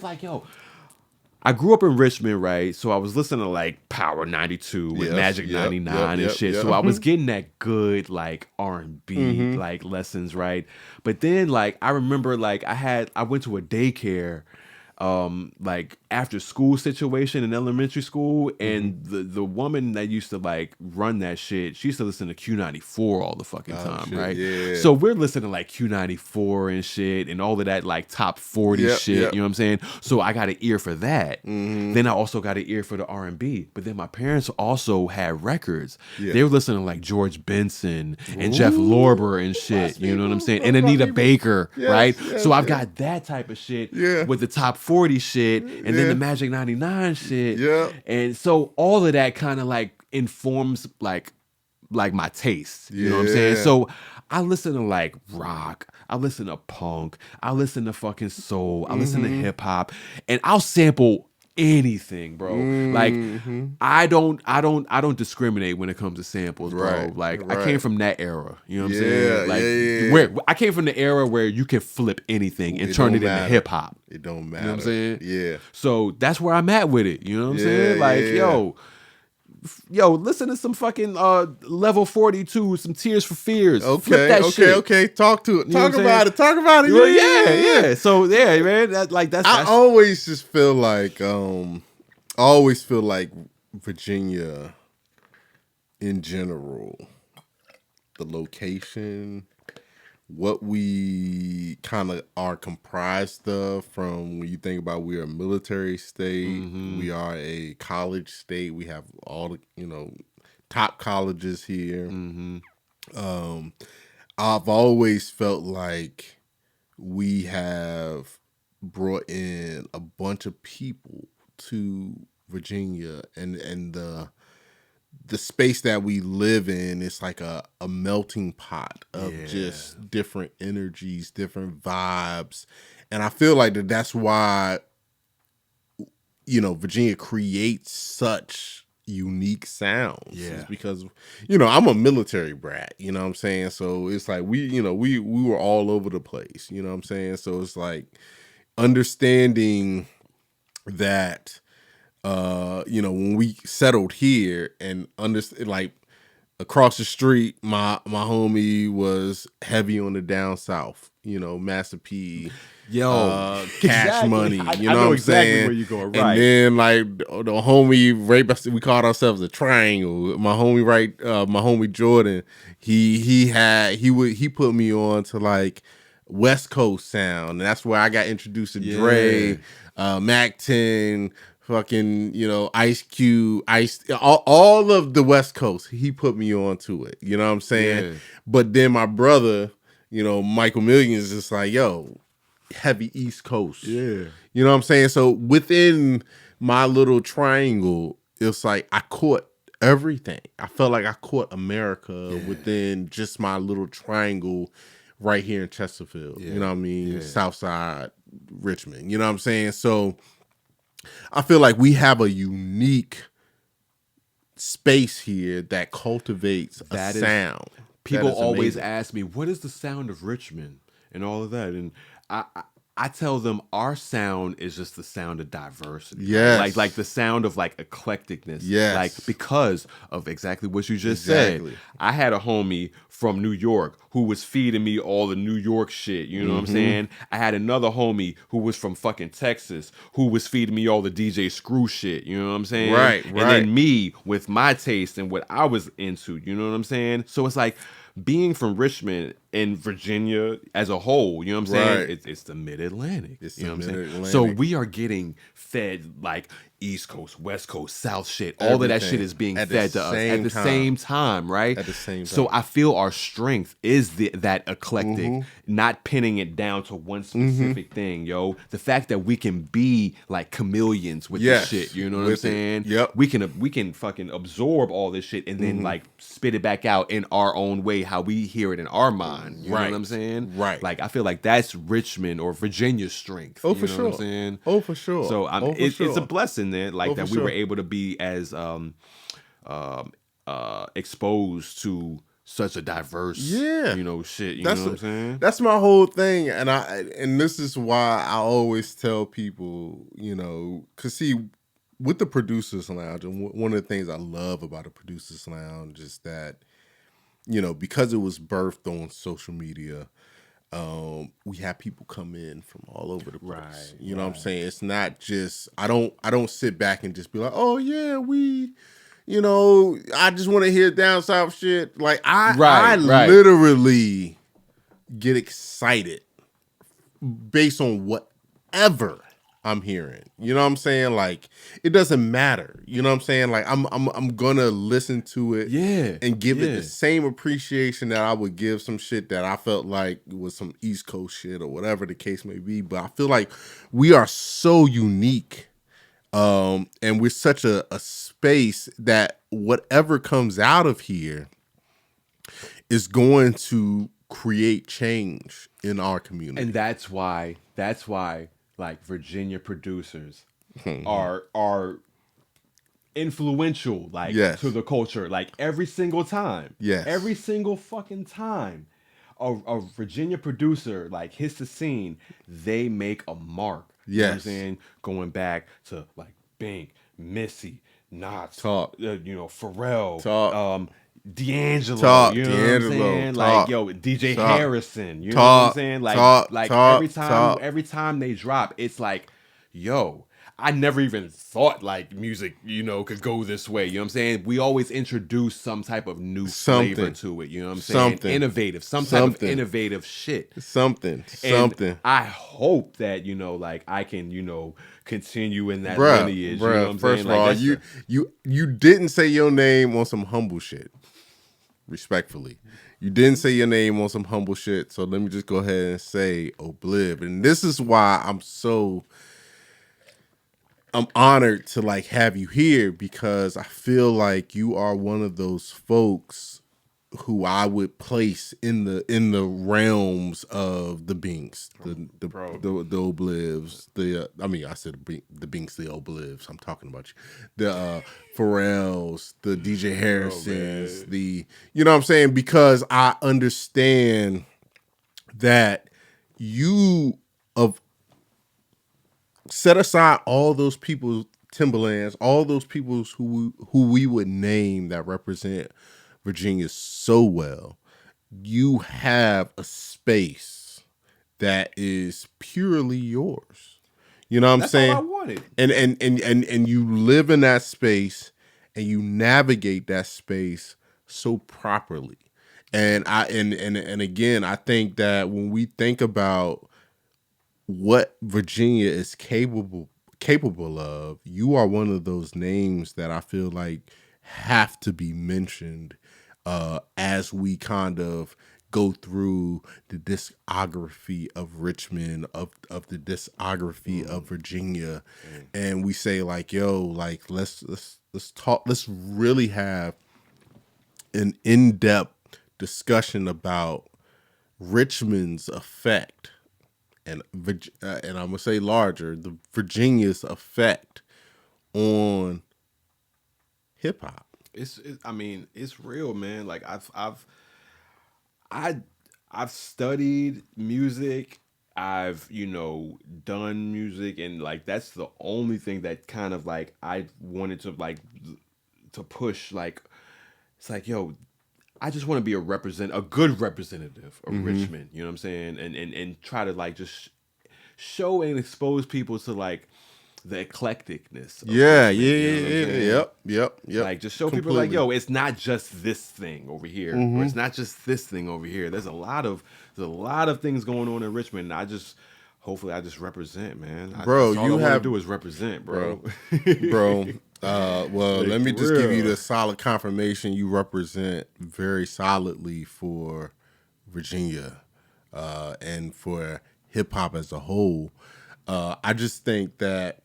B: like, yo, I grew up in Richmond, right? So I was listening to like Power 92 with Magic 99 and shit. So I was getting that good like R&B like lessons, right? But then like I remember like I went to a daycare like after school situation in elementary school, and the woman that used to like run that shit, she used to listen to Q94 all the fucking time, right?
A: Yeah.
B: So we're listening to like Q94 and shit and all of that like top 40 shit, you know what I'm saying? So I got an ear for that. Then I also got an ear for the R&B. But then my parents also had records. They were listening to like George Benson and Jeff Lorber and shit, you know what I'm saying? And Anita Baker, right? So I've got that type of shit with the top 40 shit and then the Magic 99 shit. And so all of that kind of like informs like my taste. You know what I'm saying? So I listen to like rock, I listen to punk, I listen to fucking soul, I listen to hip hop, and I'll sample anything, bro. Like I don't discriminate when it comes to samples, bro. Like I came from that era, you know what I'm saying? Like where I came from the era where you can flip anything and turn it into hip hop.
A: It don't matter.
B: You know what I'm saying?
A: Yeah.
B: So that's where I'm at with it. You know what I'm saying? Like, yo, listen to some fucking level 42, some Tears for Fears. Flip that shit.
A: Okay. Talk to it. Talk about it.
B: Well, yeah. So man, that's
A: I always just feel like Virginia in general, the location, what we kind of are comprised of, from when you think about we're a military state, we are a college state, we have all the top colleges here. I've always felt like we have brought in a bunch of people to Virginia, and the space that we live in is like a melting pot of just different energies, different vibes. And I feel like that's why, Virginia creates such unique sounds. It's because, I'm a military brat, you know what I'm saying? So it's like we were all over the place, you know what I'm saying? So it's like understanding that when we settled here and like across the street, my homie was heavy on the down south, Master P, Cash Money,
B: I know exactly where you're going, right?
A: And then like the homie, we called ourselves a triangle. My homie Jordan, he put me on to like West Coast sound, and that's where I got introduced to Dre, Mac 10. Fucking, Ice Cube, all of the West Coast, he put me on to it. You know what I'm saying? Yeah. But then my brother, Michael Millions, is just like, yo, heavy East Coast.
B: Yeah.
A: You know what I'm saying? So within my little triangle, it's like I caught everything. I felt like I caught America within just my little triangle right here in Chesterfield. You know what I mean? Southside, Richmond. You know what I'm saying? So I feel like we have a unique space here that cultivates a sound.
B: People always ask me, what is the sound of Richmond and all of that? And I tell them our sound is just the sound of diversity.
A: Yes.
B: Like the sound of like eclecticness.
A: Yes.
B: Like because of exactly what you just said. I had a homie from New York who was feeding me all the New York shit. You know what I'm saying? I had another homie who was from fucking Texas who was feeding me all the DJ Screw shit. You know what I'm saying?
A: Right.
B: And then me with my taste and what I was into. You know what I'm saying? So it's like, being from Richmond and Virginia as a whole, you know what I'm saying? It's the mid-Atlantic. You know what I'm saying? So we are getting fed like East Coast, West Coast, South shit. All of that shit is being fed to us at the same time, right?
A: At the same time.
B: So I feel our strength is that eclectic, not pinning it down to one specific thing, yo. The fact that we can be like chameleons with this shit, you know what I'm saying?
A: Yep.
B: We can fucking absorb all this shit and then like spit it back out in our own way, how we hear it in our mind. You know what I'm saying?
A: Right.
B: Like I feel like that's Richmond or Virginia's strength.
A: Oh, for
B: know
A: sure.
B: What I'm saying?
A: Oh, for sure.
B: So it's a blessing then, like that we were able to be as exposed to such a diverse, shit. You know what I'm saying?
A: That's my whole thing, and this is why I always tell people, because see, with the Producers Lounge, and one of the things I love about the Producers Lounge is that, because it was birthed on social media. We have people come in from all over the place.
B: Right,
A: you know what I'm saying? It's not just I don't sit back and just be like, oh yeah, I just want to hear down south shit. Like I literally get excited based on whatever I'm hearing. You know what I'm saying? Like it doesn't matter. You know what I'm saying? Like I'm gonna listen to it and give it the same appreciation that I would give some shit that I felt like was some East Coast shit or whatever the case may be. But I feel like we are so unique. And we're such a space that whatever comes out of here is going to create change in our community.
B: And that's why like Virginia producers are influential, like to the culture, like every single time.
A: Yes.
B: Every single fucking time a Virginia producer like hits the scene, they make a mark. You know what I'm saying? Going back to like Bink, Missy, Knox, Pharrell, D'Angelo, you know what I'm saying? Like, DJ Harrison, you know what I'm saying? Like every time they drop, it's like, I never even thought like music, could go this way. You know what I'm saying? We always introduce some type of new flavor to it. You know what I'm saying? Innovative, some type of innovative shit.
A: Something.
B: I hope that, like I can, continue in that lineage. You know what I'm
A: first
B: saying?
A: Of all, you didn't say your name on some humble shit. Respectfully. You didn't say your name on some humble shit. So let me just go ahead and say Ohbliv. And this is why I'm honored to like have you here, because I feel like you are one of those folks who I would place in the realms of the Binks, the Ohblivs, I said the Binks, the Ohblivs. I'm talking about you, the Pharrells, the DJ Harrisons, you know what I'm saying? Because I understand that you set aside all those people, Timberlands, all those people who we would name that represent Virginia so well. You have a space that is purely yours. You know what I'm saying?
B: All I wanted.
A: And you live in that space and you navigate that space so properly. And again, I think that when we think about what Virginia is capable of, you are one of those names that I feel like have to be mentioned as we kind of go through the discography of Richmond, of the discography of Virginia, and we say like, let's talk, let's really have an in-depth discussion about Richmond's effect. And I'm gonna say larger, the Virginia's effect on hip hop.
B: It's real, man. Like I've studied music. I've done music, and like that's the only thing that kind of like I wanted to push. Like it's like I just want to be a good representative of Richmond. You know what I'm saying? And try to like just show and expose people to like the eclecticness.
A: Yep.
B: Like just show people like, it's not just this thing over here, or it's not just this thing over here. There's a lot of things going on in Richmond. And I just hopefully I just represent, man.
A: Bro,
B: all
A: you
B: I
A: have
B: to do is represent, bro.
A: Well, like, let me just give you the
B: real.
A: solid confirmation. You represent very solidly for Virginia, and for hip hop as a whole. I just think that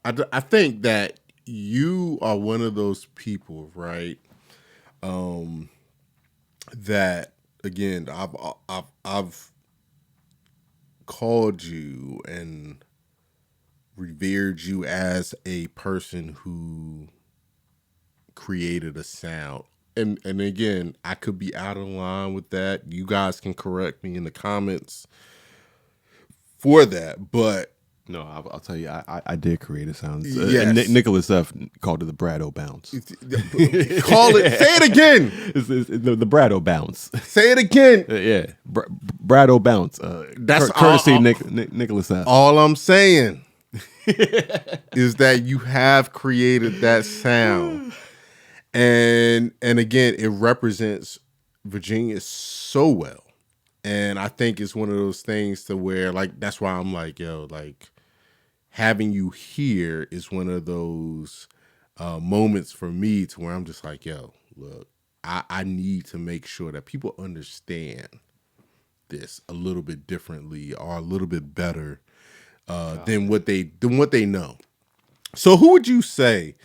A: I think that you are one of those people, right? That again, I've called you and revered you as a person who created a sound. And again, I could be out of line with that. You guys can correct me in the comments for that, but
B: no, I'll tell you, I did create a sound.
A: Yes.
B: And Nicholas F. called it the Brado bounce.
A: Call it. Say it again.
B: It's the Brado bounce.
A: Say it again.
B: Yeah, Brado bounce.
A: That's
B: courtesy Nicholas F.
A: All I'm saying is that you have created that sound, and again, it represents Virginia so well. And I think it's one of those things to where, like, that's why I'm like, yo, like, having you here is one of those moments for me to where I'm just like, yo, look, I need to make sure that people understand this a little bit differently or a little bit better than what they know. So who would you say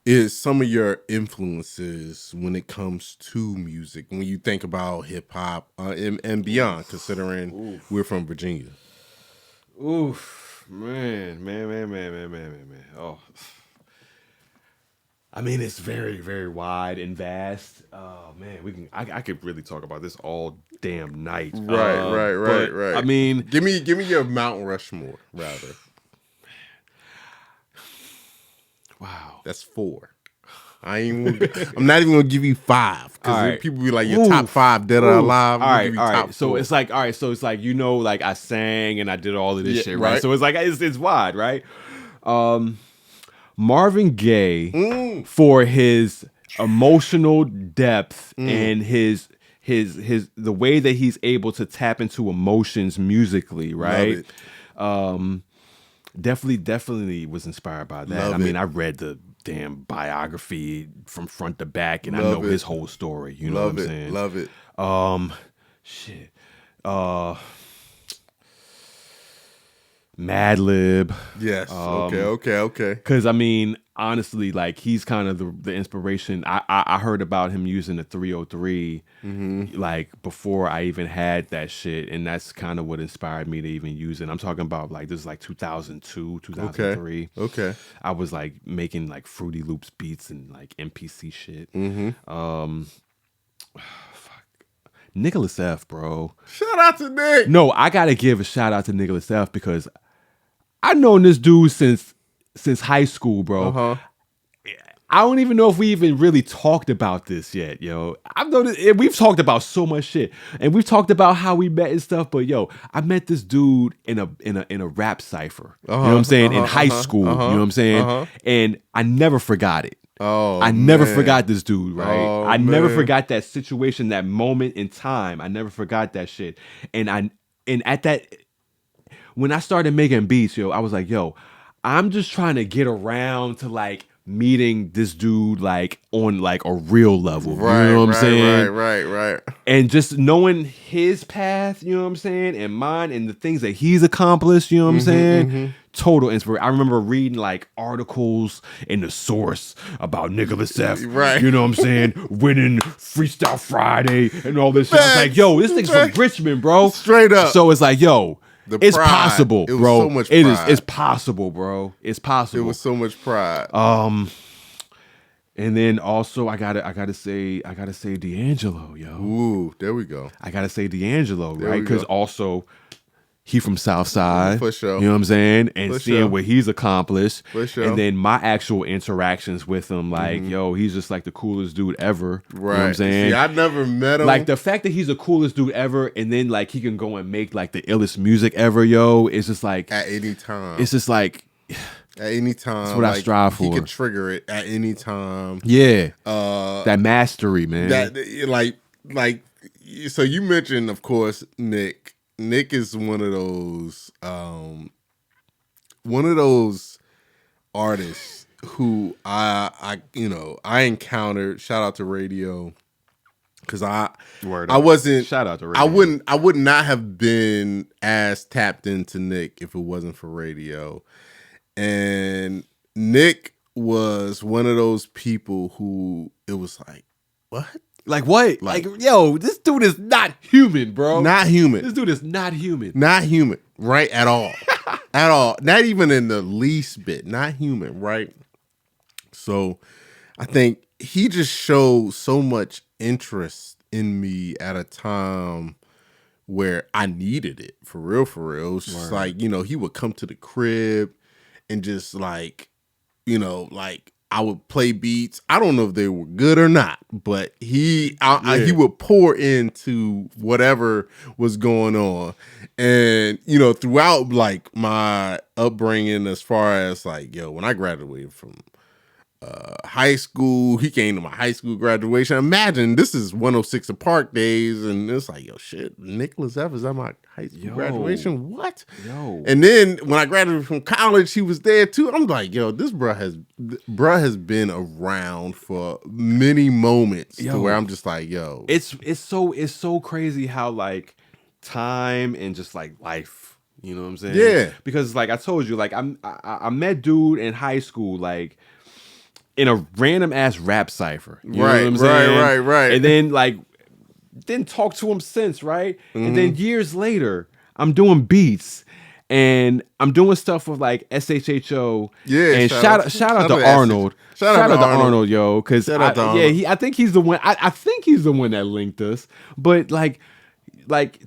A: is some of your influences when it comes to music, when you think about hip hop and beyond, considering we're from Virginia?
B: Oof, man. Oh, I mean, it's very, very wide and vast. Oh man, I could really talk about this all damn night.
A: Right.
B: I mean,
A: give me your Mount Rushmore, rather.
B: Wow,
A: that's 4. I'm not even gonna give you 5 because people be like your top 5 dead or alive.
B: All right. So it's like, like I sang and I did all of this shit, right? So it's like it's wide, right? Marvin Gaye for his emotional depth and his the way that he's able to tap into emotions musically, right? Definitely was inspired by that. I mean, I read the damn biography from front to back, and I know his whole story. You know what I'm saying?
A: Love it.
B: Shit. Madlib.
A: Yes. Okay.
B: Because I mean, honestly, like he's kind of the inspiration. I heard about him using the 303 like before I even had that shit, and that's kind of what inspired me to even use it. I'm talking about like this is like 2002, 2003.
A: Okay.
B: I was like making like Fruity Loops beats and like MPC shit. Nicholas F, bro.
A: Shout out to Nick.
B: No, I gotta give a shout out to Nicholas F because I've known this dude since high school, bro. I don't even know if we even really talked about this yet, yo. I've noticed we've talked about so much shit, and we've talked about how we met and stuff. But yo, I met this dude in a rap cipher. You know what I'm saying? In high school, you know what I'm saying? And I never forgot it. I never forgot this dude, right? I never forgot that situation, that moment in time. I never forgot that shit. And at that, when I started making beats, yo, I was like, yo, I'm just trying to get around to like meeting this dude like on like a real level.
A: Right,
B: you know what I'm saying?
A: Right.
B: And just knowing his path, you know what I'm saying, and mine and the things that he's accomplished, you know what I'm saying? Total inspiration. I remember reading like articles in The Source about Nicholas F.
A: Right.
B: You know what I'm saying? Winning Freestyle Friday and all this shit. I was like, yo, this nigga's from Richmond, bro.
A: Straight up.
B: So it's like, yo, it's
A: pride.
B: possible,
A: It was
B: bro.
A: so much pride.
B: It's possible, bro. It's possible.
A: It was so much pride.
B: And then also I gotta say D'Angelo, yo.
A: Ooh, there we go.
B: I gotta say D'Angelo, right? Because also he from Southside.
A: For sure.
B: You know what I'm saying? And
A: For
B: seeing
A: sure.
B: what he's accomplished.
A: For sure.
B: And then my actual interactions with him, like, yo, he's just like the coolest dude ever.
A: Right.
B: You know what I'm saying?
A: See, I never met him.
B: Like the fact that he's the coolest dude ever, and then like he can go and make like the illest music ever, yo, it's just like
A: at any time.
B: It's just like
A: at any time.
B: That's what I strive for.
A: He could trigger it at any time.
B: Yeah. That mastery, man.
A: That like so you mentioned, of course, Nick. Nick is one of those artists who I encountered. Shout out to radio. Because I wasn't.
B: Shout out to radio.
A: I would not have been as tapped into Nick if it wasn't for radio. And Nick was one of those people who it was like, what?
B: Like what? Like, yo, this dude is not human, bro.
A: Not human.
B: This dude is not human.
A: Not human, right? At all. At all. Not even in the least bit. Not human, right? So I think he just showed so much interest in me at a time where I needed it, for real, for real. It was just like, he would come to the crib and just like, like I would play beats. I don't know if they were good or not, but he would pour into whatever was going on. And, throughout like my upbringing, as far as like, when I graduated from high school, he came to my high school graduation. Imagine this is 106 of Park days, and it's like, yo, shit, Nicholas F is at my high school graduation. What?
B: Yo.
A: And then when I graduated from college, he was there too. I'm like, yo, this bruh has been around for many moments to where I'm just like, yo,
B: it's so crazy how like time and just like life, you know what I'm saying?
A: Yeah.
B: Because like I told you, like I met dude in high school, like in a random ass rap cipher. You know what I'm saying?
A: Right.
B: And then like didn't talk to him since, right? Mm-hmm. And then years later, I'm doing beats and I'm doing stuff with like SHHO.
A: Yeah.
B: And shout out to Arnold. Shout out to Arnold, yo. Cause I think he's the one. I think he's the one that linked us. But like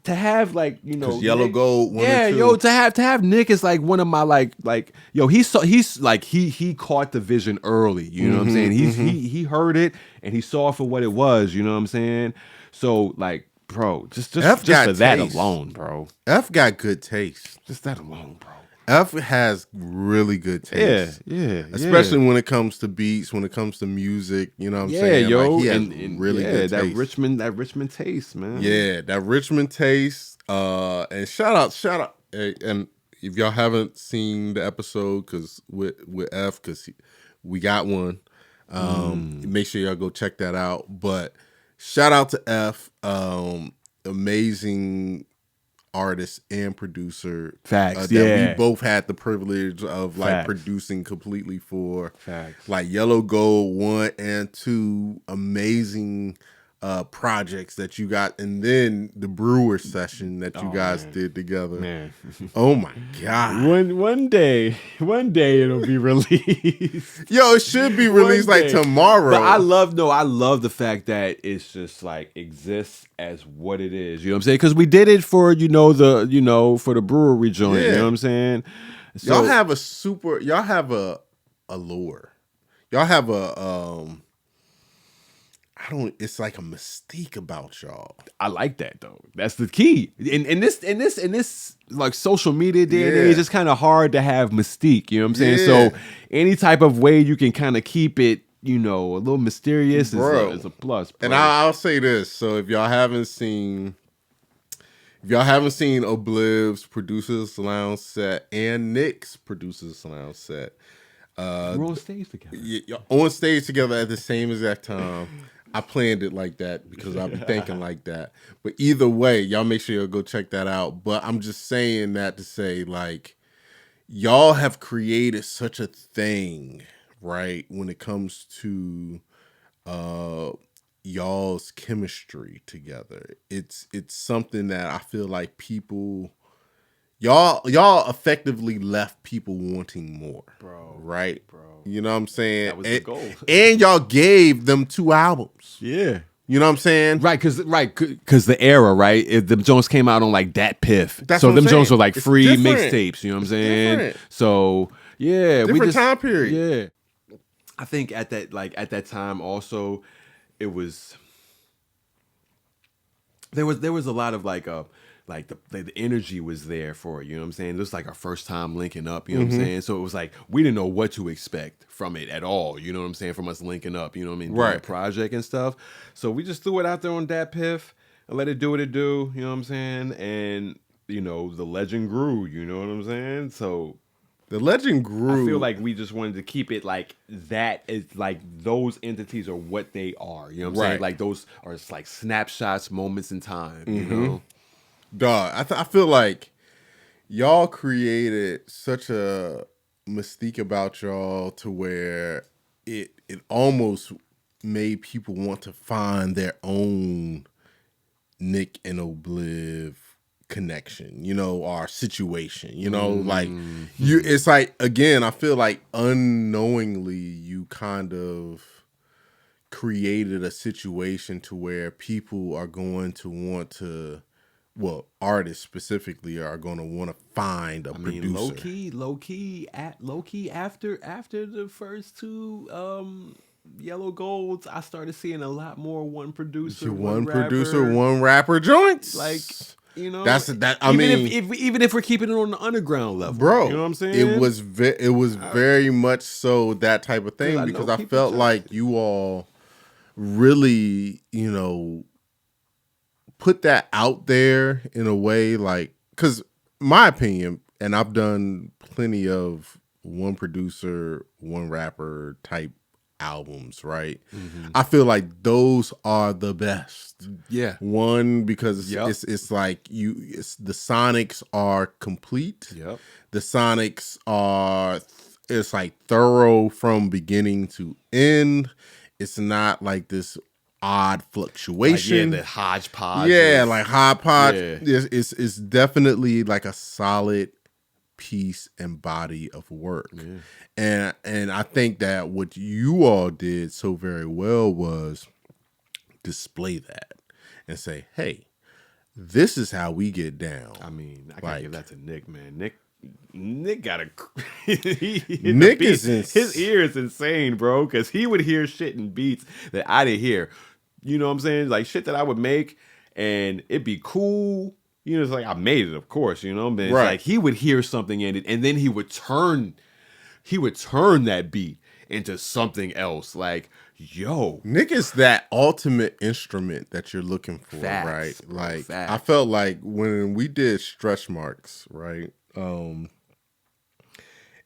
B: to have like,
A: Yellow
B: Nick,
A: Gold 1 and 2.
B: yo, to have Nick is like one of my like yo, he's like he caught the vision early, you know what I'm saying? He heard it and he saw it for what it was, you know what I'm saying? So like, bro, just for that alone, bro.
A: F got good taste.
B: Just that alone, bro.
A: F has really good taste.
B: Yeah.
A: Especially when it comes to beats, when it comes to music, you know what I'm saying?
B: Yo,
A: like, he has really good taste.
B: That Richmond taste, man.
A: Yeah, that Richmond taste. And shout out. And if y'all haven't seen the episode, because with F, because we got one, make sure y'all go check that out. But shout out to F, amazing artist and producer.
B: Facts.
A: That we both had the privilege of like producing completely for.
B: Facts.
A: Like Yellow Gold 1 and 2, amazing projects that you got, and then the Brewer session that you guys did together.
B: Man.
A: Oh my God.
B: One day it'll be released.
A: Yo, it should be released like tomorrow.
B: But I love the fact that it's just like exists as what it is. You know what I'm saying? Because we did it for for the brewery joint. You know what I'm saying? So,
A: y'all have a allure. Y'all have a it's like a mystique about y'all.
B: I like that though. That's the key. In this like social media day and age, it's kind of hard to have mystique. You know what I'm saying? So any type of way you can kind of keep it, a little mysterious is a plus. Bro.
A: And I'll say this. So if y'all haven't seen Ohbliv's Producers Lounge set and Nick's Producers Lounge set,
B: we're on stage together.
A: On stage together at the same exact time. I planned it like that because I've been thinking like that. But either way, y'all make sure y'all go check that out. But I'm just saying that to say, like, y'all have created such a thing, right, when it comes to y'all's chemistry together. It's something that I feel like people... Y'all effectively left people wanting more,
B: bro.
A: Right,
B: bro.
A: You know what I'm saying?
B: That was the goal.
A: And y'all gave them 2 albums.
B: Yeah,
A: you know what I'm saying?
B: Right, because the era, right? The Jones came out on like Dat Piff,
A: That's
B: so
A: what
B: them
A: I'm
B: Jones
A: saying.
B: were like
A: It's
B: free
A: different.
B: mixtapes. You know what I'm saying?
A: Different.
B: So yeah,
A: Different time period.
B: Yeah, I think at that time also, it was there was a lot of like the energy was there for it, you know what I'm saying? It was like our first time linking up, you know what I'm saying? So it was like we didn't know what to expect from it at all, you know what I'm saying? From us linking up, you know what I mean? Doing the project and stuff. So we just threw it out there on Dat Piff and let it do what it do, you know what I'm saying? And the legend grew. You know what I'm saying? So
A: the legend grew.
B: I feel like we just wanted to keep it like that. Is like those entities are what they are. You know what I'm saying? Like those are just like snapshots, moments in time. You know,
A: dog. I feel like y'all created such a mystique about y'all to where it almost made people want to find their own Nick and Ohbliv connection, our situation, like it's like, again, I feel like unknowingly you kind of created a situation to where people are going to want to, well, artists specifically are going to want to find a producer.
B: Low key after the first two Yellow Golds, I started seeing a lot more one producer, one
A: rapper joints.
B: Like,
A: that's that. I mean,
B: even if we're keeping it on the underground level,
A: bro,
B: you know what I'm saying?
A: It was very much so that type of thing, because I felt like you all really, put that out there in a way, like, because my opinion, and I've done plenty of one producer, one rapper type albums, right? I feel like those are the best.
B: Yeah.
A: One, because it's like the sonics are complete.
B: Yep.
A: The sonics are, it's like thorough from beginning to end. It's not like this odd fluctuation.
B: Like, the hodgepodge.
A: Yeah, like hodgepodge. Yeah. It's definitely like a solid piece and body of work. Yeah. And I think that what you all did so very well was display that and say, hey, this is how we get down.
B: I mean, I gotta give that to Nick, man. Nick got a
A: Nick is
B: his ear is insane, bro, because he would hear shit in beats that I didn't hear. You know what I'm saying? Like shit that I would make and it'd be cool. It's like I made it, of course, but it's like he would hear something in it and then he would turn that beat into something else. Like, yo,
A: Nick is that ultimate instrument that you're looking for, right? Like, facts. I felt like when we did Stretch Marks, right?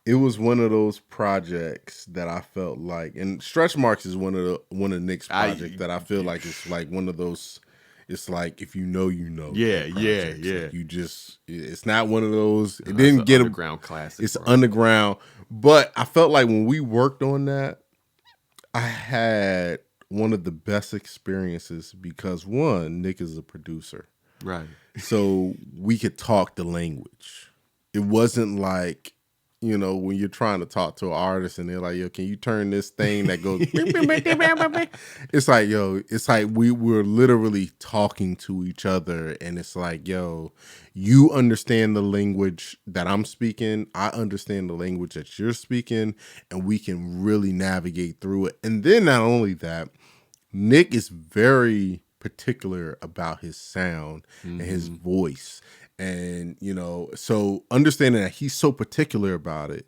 A: It was one of those projects that I felt like, and Stretch Marks is one of Nick's projects that I feel like it's like one of those. It's like, if you know, you know.
B: Yeah.
A: Like you just, it's not one of those. It didn't get
B: underground classic.
A: It's underground, but I felt like when we worked on that, I had one of the best experiences because one, Nick is a producer,
B: right?
A: So we could talk the language. It wasn't like, when you're trying to talk to an artist and they're like, yo, can you turn this thing that goes, it's like, yo, it's like we were literally talking to each other. And it's like, yo, you understand the language that I'm speaking. I understand the language that you're speaking. And we can really navigate through it. And then not only that, Nick is very particular about his sound and his voice. And, so understanding that he's so particular about it,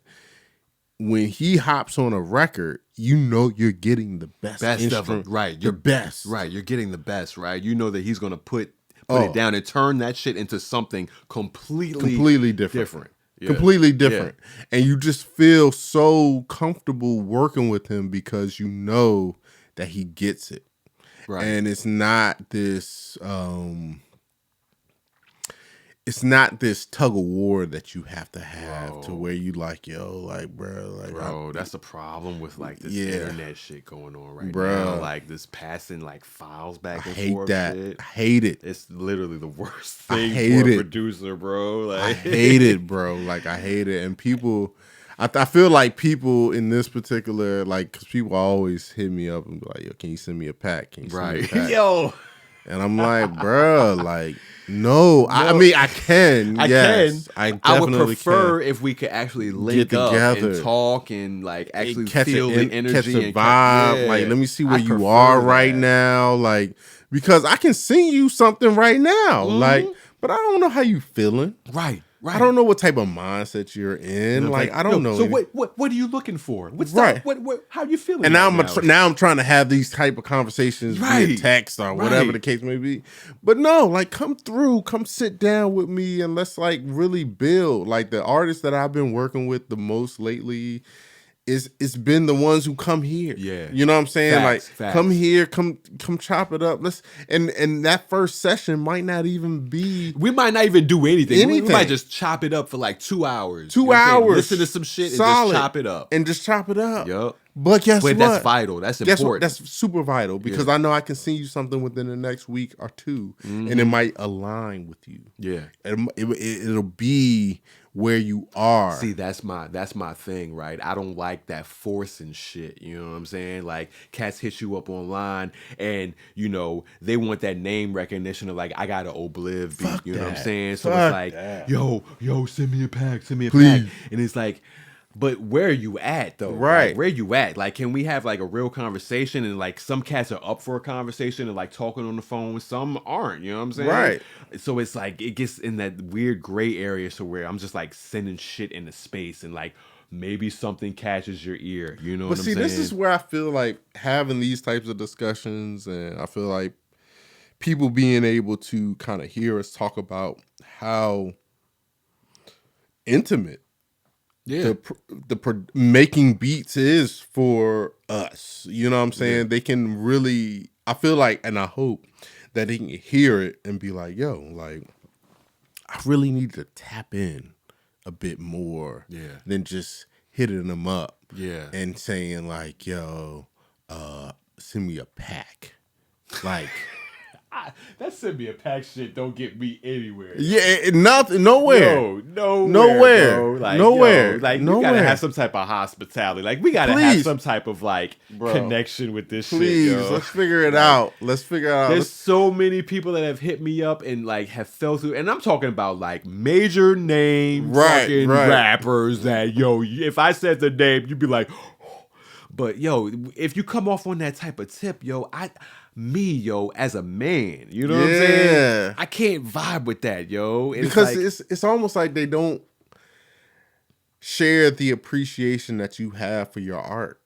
A: when he hops on a record, you're getting the best instrument.
B: Right.
A: You're best.
B: Right. You're getting the best, right? You know that he's going to put it down and turn that shit into something completely different. Yeah.
A: Completely different. Yeah. And you just feel so comfortable working with him because you know that he gets it. Right. And it's not this tug of war that you have to have to where you like, yo, like, bro,
B: that's the problem with like this internet shit going on right now. Like this passing like files back and forth. Shit.
A: I hate it.
B: It's literally the worst thing for a producer, bro. Like,
A: I hate it, bro. Like, I hate it. And people, I feel like people in this particular, like, because people always hit me up and be like, yo, can you send me a pack? Can you send me a pack?
B: Yo.
A: And I'm like, bro, like, no. I mean, I can. I
B: would prefer if we could actually link up and talk and like actually feel the energy,
A: catch the vibe. Like, let me see where you are right now. Like, because I can sing you something right now. Like, but I don't know how you feeling.
B: Right.
A: I don't know what type of mindset you're in. Like, I don't know.
B: So what are you looking for? What's right? How are you feeling?
A: And now I'm trying to have these type of conversations via text or whatever the case may be. But no, like, come through, come sit down with me, and let's like really build. Like, the artists that I've been working with the most lately, it's been the ones who come here.
B: Yeah.
A: You know what I'm saying? Facts. Come here, come chop it up. And that first session might not even be.
B: We might not even do anything. We might just chop it up for like 2 hours.
A: 2 hours.
B: Listen to some shit and just chop it up.
A: Yup. But guess what?
B: That's vital. That's important.
A: That's super vital because I know I can send you something within the next week or two, and it might align with you.
B: Yeah.
A: It'll be where you are.
B: See, that's my thing, right? I don't like that forcing shit. You know what I'm saying? Like, cats hit you up online and, you know, they want that name recognition of like, I got an Ohbliv beat. You know what I'm saying? So it's like, yo, send me a pack,
A: Please.
B: pack. And it's like, but where are you at though?
A: Right.
B: Like, where you at? Like, can we have like a real conversation? And like, some cats are up for a conversation and like talking on the phone. Some aren't. You know what I'm saying?
A: Right.
B: So it's like it gets in that weird gray area, so where I'm just like sending shit into space and like maybe something catches your ear. You know what I'm saying?
A: But see, this is where I feel like having these types of discussions, and I feel like people being able to kind of hear us talk about how intimate the making beats is for us. You know what I'm saying? Yeah. They can really, I feel like, and I hope that they can hear it and be like, yo, like, I really need to tap in a bit more than just hitting them up and saying like, yo, send me a pack. Like,
B: that send me a pack shit don't get me anywhere.
A: Yeah, nothing, nowhere.
B: Nowhere. Bro. Like,
A: nowhere.
B: Yo, like, we gotta have some type of hospitality. Like, we gotta have some type of like connection with this shit. Yo.
A: Let's figure it out.
B: There's so many people that have hit me up and like have fell through, and I'm talking about like major name fucking rappers that, yo, if I said the name, you'd be like, oh. But yo, if you come off on that type of tip, yo, as a man, you know what I'm saying? I can't vibe with that, yo. And
A: because it's almost like they don't share the appreciation that you have for your art.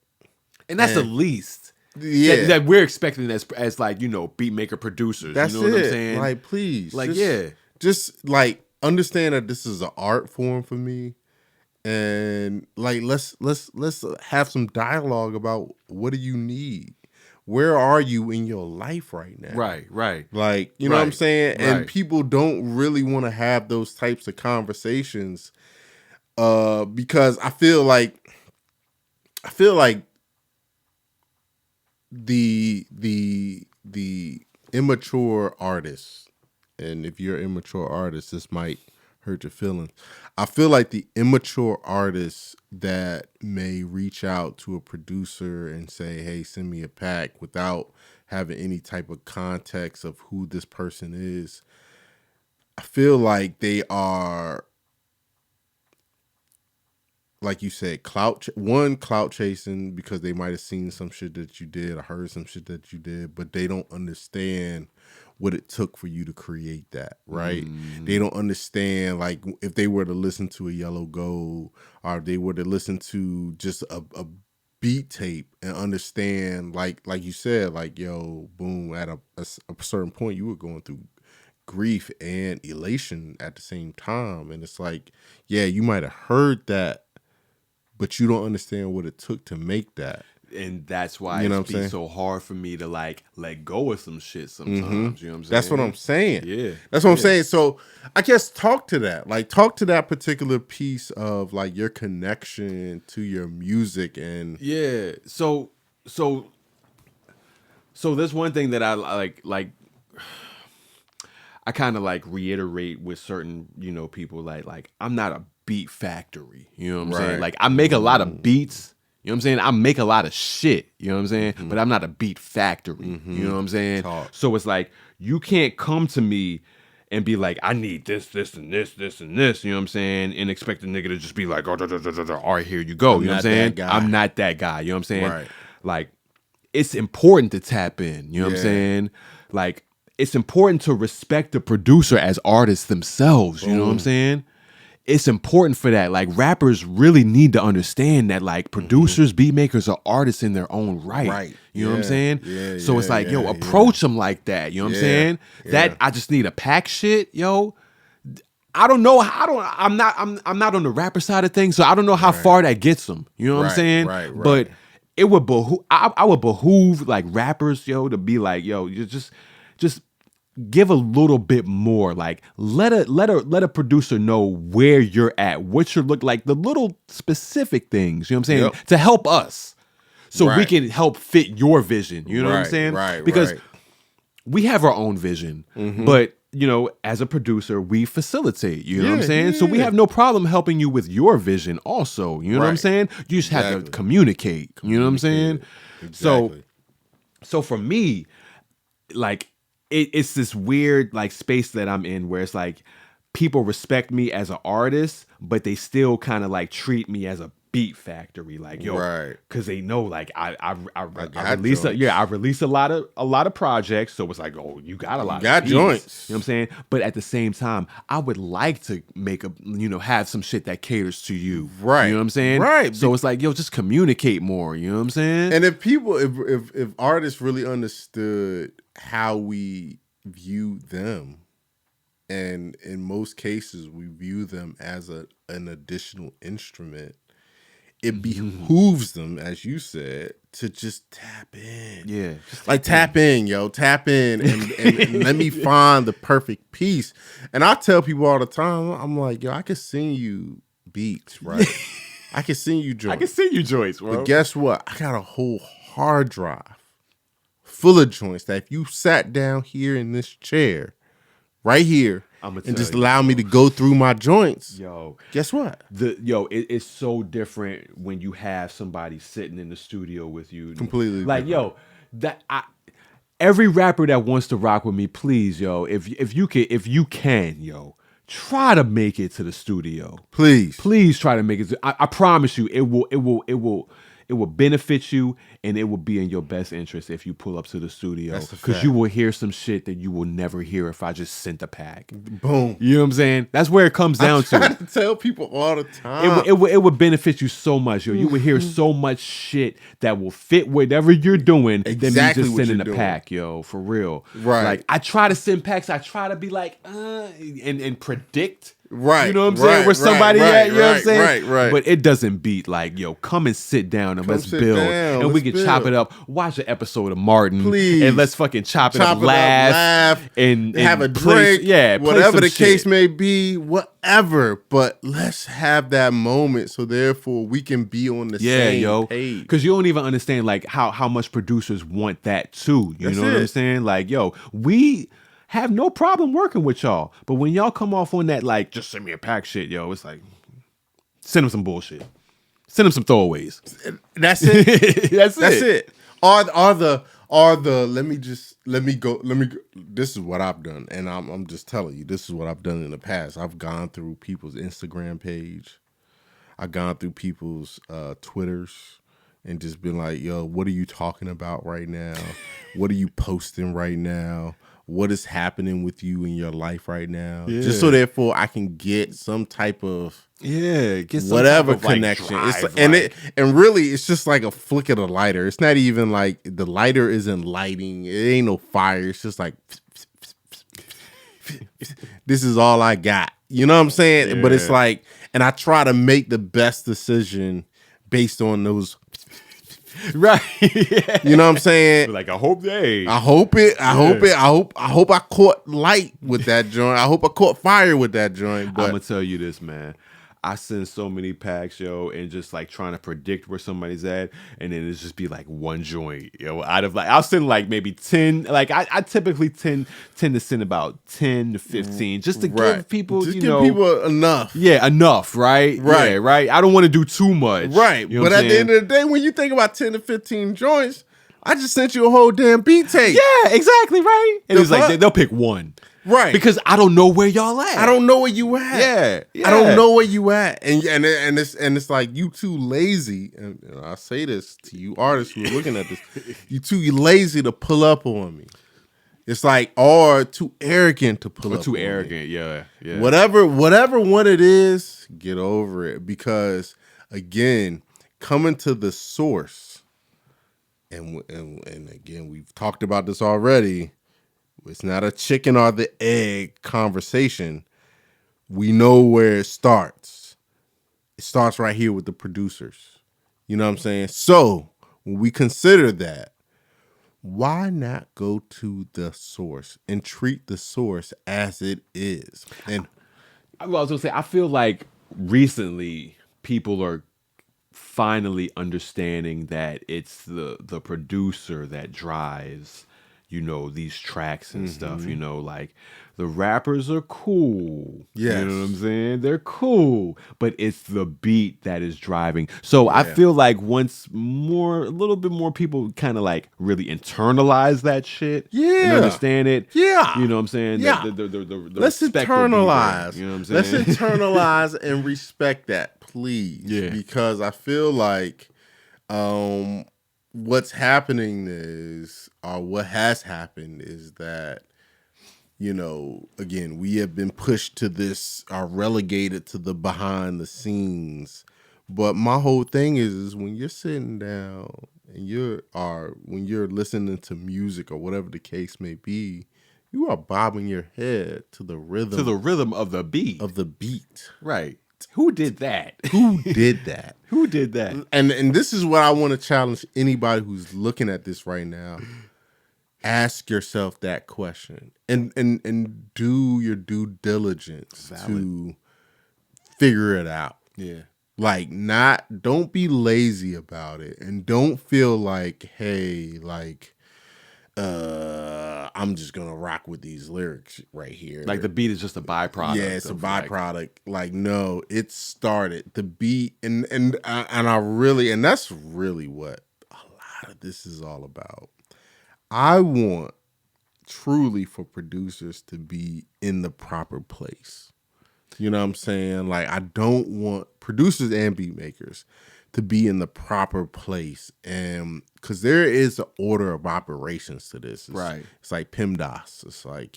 B: And that's the least that we're expecting as like, you know, beat maker producers.
A: That's
B: you know what I'm saying?
A: Like, please.
B: Like,
A: just like understand that this is an art form for me. And like let's have some dialogue about what do you need? Where are you in your life right now?
B: Right.
A: Like, you know what I'm saying? And people don't really want to have those types of conversations because I feel like the immature artists, and if you're an immature artist, this might hurt your feelings. I feel like the immature artists that may reach out to a producer and say, hey, send me a pack without having any type of context of who this person is, I feel like they are, like you said, clout chasing because they might have seen some shit that you did or heard some shit that you did, but they don't understand what it took for you to create that, right? They don't understand, like, if they were to listen to a Yellow Gold or if they were to listen to just a beat tape and understand, like you said, like, yo, boom, at a certain point you were going through grief and elation at the same time. And it's like, yeah, you might have heard that, but you don't understand what it took to make that.
B: And that's why it's so hard for me to like let go of some shit sometimes. You know what I'm saying?
A: That's what I'm saying.
B: Yeah.
A: That's what I'm saying. So I guess talk to that particular piece of like your connection to your music and
B: So there's one thing that I like I kind of like reiterate with certain, you know, people like I'm not a beat factory. You know what I'm saying? Like I make a lot of beats. You know what I'm saying? I make a lot of shit, you know what I'm saying? But I'm not a beat factory, you know what I'm saying? So it's like, you can't come to me and be like, I need this, and this, and this, you know what I'm saying? And expect a nigga to just be like, oh, all right, here you go, you know what I'm saying? I'm not that guy, you know what I'm saying?
A: Right.
B: Like, it's important to tap in, you know what I'm saying? Like, it's important to respect the producer as artists themselves, you know what I'm saying? it's important for that. Like rappers really need to understand that like producers, beat makers are artists in their own right. You know what I'm saying?
A: Yeah,
B: so it's like, yo, approach them like that. You know what I'm saying? That I just need a pack shit, yo. I don't know. I'm not on the rapper side of things, so I don't know how far that gets them. You know what I'm saying?
A: Right.
B: But it would behoove. I would behoove like rappers, yo, to be like, yo, you just give a little bit more. Like let a producer know where you're at, what you look like, the little specific things. You know what I'm saying? To help us, so we can help fit your vision. You know what I'm saying? Because we have our own vision, but you know, as a producer, we facilitate. You know what I'm saying? So we have no problem helping you with your vision also. You know what I'm saying? You just have to communicate. You know what I'm saying?
A: Exactly.
B: So for me, like it's this weird like space that I'm in where it's like people respect me as an artist, but they still kind of like treat me as a beat factory, like yo, because they know like I release I release a lot of projects, so it's like, oh, you got a lot of beats,
A: joints.
B: You know what I'm saying? But at the same time, I would like to make have some shit that caters to you,
A: right?
B: You know what I'm saying?
A: Right.
B: So it's like, yo, just communicate more. You know what I'm saying?
A: And if artists really understood how we view them, and in most cases we view them as an additional instrument, it behooves them, as you said, to just tap in.
B: Yeah.
A: Like tap in, and let me find the perfect piece. And I tell people all the time, I'm like, yo, I can sing you beats, right? I can sing you joints.
B: I can sing you joints, bro.
A: But guess what? I got a whole hard drive full of joints that if you sat down here in this chair, right here, and just allow me to go through my joints.
B: Yo,
A: guess what?
B: It's so different when you have somebody sitting in the studio with you.
A: Completely
B: like
A: different.
B: Every rapper that wants to rock with me, please, yo, if you can, yo, try to make it to the studio. Please try to make it. I promise you, it will benefit you, and it will be in your best interest if you pull up to the studio, because you will hear some shit that you will never hear if I just sent a pack.
A: Boom.
B: You know what I'm saying? That's where it comes down to.
A: I tell people all the time.
B: It would benefit you so much, yo. You would hear so much shit that will fit whatever you're doing than me just sending a pack, yo. For real.
A: Right.
B: Like, I try to send packs. I try to be like, and predict.
A: Right.
B: You know what I'm saying? Where somebody at, you know what I'm saying?
A: Right.
B: But it doesn't beat like, yo, come and sit down and let's build. And we can chop it up. Watch an episode of Martin.
A: Please.
B: And let's fucking chop it up, laugh. And
A: have a drink. Whatever the case may be, whatever. But let's have that moment so therefore we can be on the same page.
B: Because you don't even understand like how much producers want that too. You know what I'm saying? Like, yo, we have no problem working with y'all, but when y'all come off on that like, just send me a pack shit, yo, it's like, send them some bullshit, send them some throwaways.
A: That's it. That's it. Or let me go. This is what I've done, and I'm just telling you, this is what I've done in the past. I've gone through people's Instagram page, I've gone through people's Twitters, and just been like, yo, what are you talking about right now? What are you posting right now? What is happening with you in your life right now? Yeah. Just so therefore I can get some type of
B: get some
A: whatever
B: type of,
A: connection.
B: Like, drive,
A: and really it's just like a flick of the lighter. It's not even like the lighter isn't lighting. It ain't no fire. It's just like this is all I got. You know what I'm saying? Yeah. But it's like, and I try to make the best decision based on those.
B: Right.
A: You know what I'm saying?
B: Like, I hope
A: I caught light with that joint. I hope I caught fire with that joint. But
B: I'm gonna tell you this, man. I send so many packs, yo, and just like trying to predict where somebody's at, and then it's just be like one joint, yo. Out of like, I'll send like maybe 10. Like I typically tend to send about 10 to 15, just to give people,
A: just give people enough.
B: Yeah, enough, right?
A: Right,
B: yeah, right. I don't want to do too much,
A: right?
B: You know
A: but at the end of the day, when you think about 10 to 15 joints, I just sent you a whole damn beat tape.
B: Yeah, exactly, right. And it's like they'll pick one.
A: Right.
B: Because I don't know where y'all at.
A: I don't know where you at.
B: Yeah.
A: I don't know where you at. And it's like you too lazy. And I say this to you artists who are looking at this. You too lazy to pull up on me. It's like, or too arrogant to pull up.
B: Too arrogant, yeah.
A: Whatever one it is, get over it. Because again, coming to the source, and again, we've talked about this already. It's not a chicken or the egg conversation. We know where it starts. It starts right here with the producers. You know what I'm saying? So when we consider that, why not go to the source and treat the source as it is? And
B: I was gonna say, I feel like recently people are finally understanding that it's the producer that drives, these tracks and stuff. Like the rappers are cool.
A: Yes.
B: You know what I'm saying? They're cool, but it's the beat that is driving. So I feel like once a little bit more people kind of like really internalize that shit and understand it.
A: Yeah.
B: You know what I'm saying?
A: Yeah. Let's internalize.
B: You know what I'm saying?
A: Let's internalize and respect that, please. Yeah. Because I feel like what's happening is, or what has happened is that, again, we have been pushed to this, are relegated to the behind the scenes. But my whole thing is when you're sitting down and when you're listening to music or whatever the case may be, you are bobbing your head to the rhythm.
B: To the rhythm of the beat.
A: Right.
B: Who did that?
A: Who did that?
B: Who did that?
A: And this is what I want to challenge anybody who's looking at this right now. Ask yourself that question and do your due diligence to figure it out.
B: Yeah.
A: Like, don't be lazy about it, and don't feel like, hey, like, I'm just gonna rock with these lyrics right here.
B: Like the beat is just a byproduct.
A: Yeah, it's a byproduct. Like, no, it started the beat, and that's really what a lot of this is all about. I want truly for producers to be in the proper place. You know what I'm saying? Like, I don't want producers and beat makers to be in the proper place, and because there is an order of operations to this. It's like PEMDAS. It's like,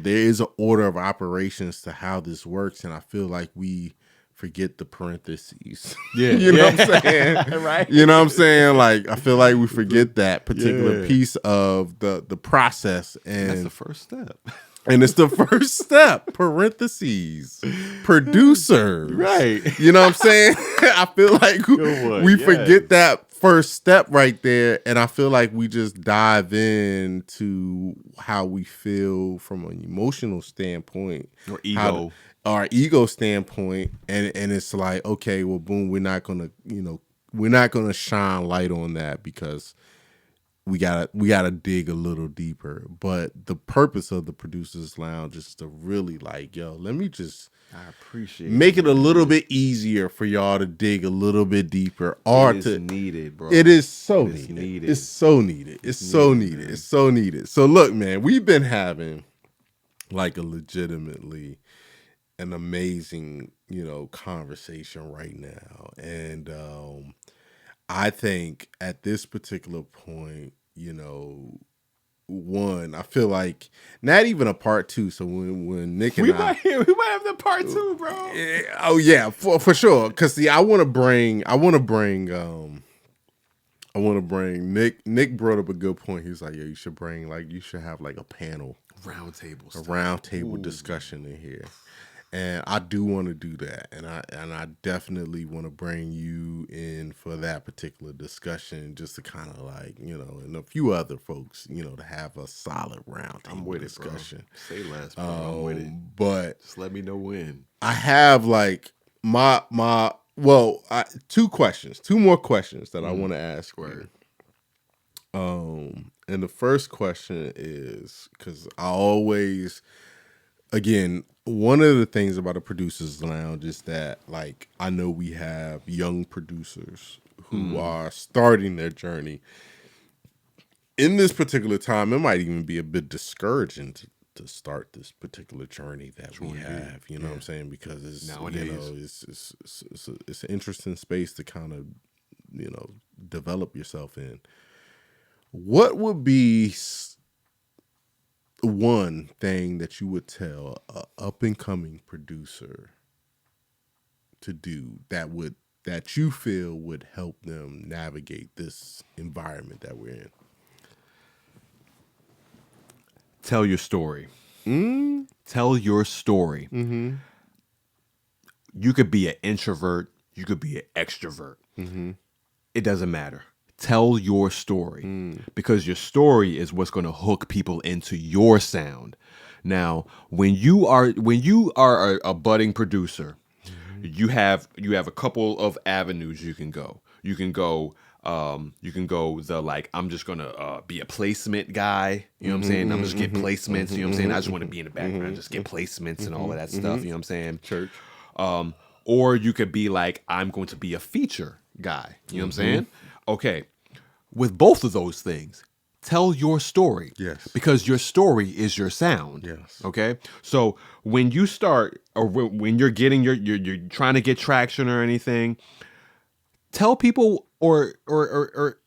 A: there is an order of operations to how this works, and I feel like we forget the parentheses.
B: Yeah.
A: You know what I'm saying?
B: Right.
A: You know what I'm saying? Like, I feel like we forget that particular piece of the process, and
B: that's the first step.
A: And it's the first step, parentheses, producers.
B: Right.
A: You know what I'm saying? I feel like we forget that first step right there. And I feel like we just dive into how we feel from an emotional standpoint.
B: Or ego.
A: Our ego standpoint. And it's like, okay, well, boom, we're not going to shine light on that because we gotta dig a little deeper. But the purpose of the Producers Lounge is to really like, let me just make it a little bit easier for y'all to dig a little bit deeper.
B: It is needed, bro.
A: It is so needed. It's so needed. It's so needed. It's so needed. So look, man, we've been having like a legitimately an amazing, conversation right now. And I think at this particular point, one, I feel like not even a part two. So when Nick and
B: we might have the part two, bro.
A: Oh yeah, for sure. Cause see, I want to bring Nick brought up a good point. He was like, you should have like a panel, roundtable discussion in here. And I do want to do that, and I definitely want to bring you in for that particular discussion, just to kind of like, and a few other folks, to have a solid roundtable discussion.
B: Bro. Say less, bro. I'm with it.
A: But
B: just let me know when.
A: I have like two more questions that I want to ask you. And the first question is, because I always, again, one of the things about a Producers Lounge is that, like, I know we have young producers who are starting their journey. In this particular time, it might even be a bit discouraging to start this particular journey that we have. You know what I'm saying? Because it's nowadays, it's an interesting space to kind of, develop yourself in. what would be one thing that you would tell a up and coming producer to do that you feel would help them navigate this environment that we're in?
B: Tell your story. Tell your story.
A: Mm-hmm.
B: You could be an introvert. You could be an extrovert.
A: Mm-hmm.
B: It doesn't matter. Tell your story because your story is what's going to hook people into your sound. Now, when you are a budding producer, you have a couple of avenues you can go. You can go the like, I'm just gonna be a placement guy. You know what I'm saying? I'm just get placements. You know what I'm saying? I just want to be in the background, just get placements and all of that stuff. You know what I'm saying?
A: Church.
B: Or you could be like, I'm going to be a feature guy. You know what I'm saying? Okay. With both of those things, tell your story.
A: Yes.
B: Because your story is your sound.
A: Yes.
B: Okay. So when you start, or when you're getting you're trying to get traction or anything, tell people, or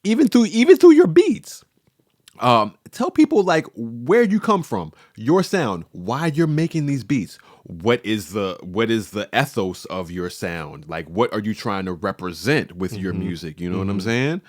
B: even through your beats, tell people like where you come from, your sound, why you're making these beats. What is the ethos of your sound? Like, what are you trying to represent with your music? You know what I'm saying?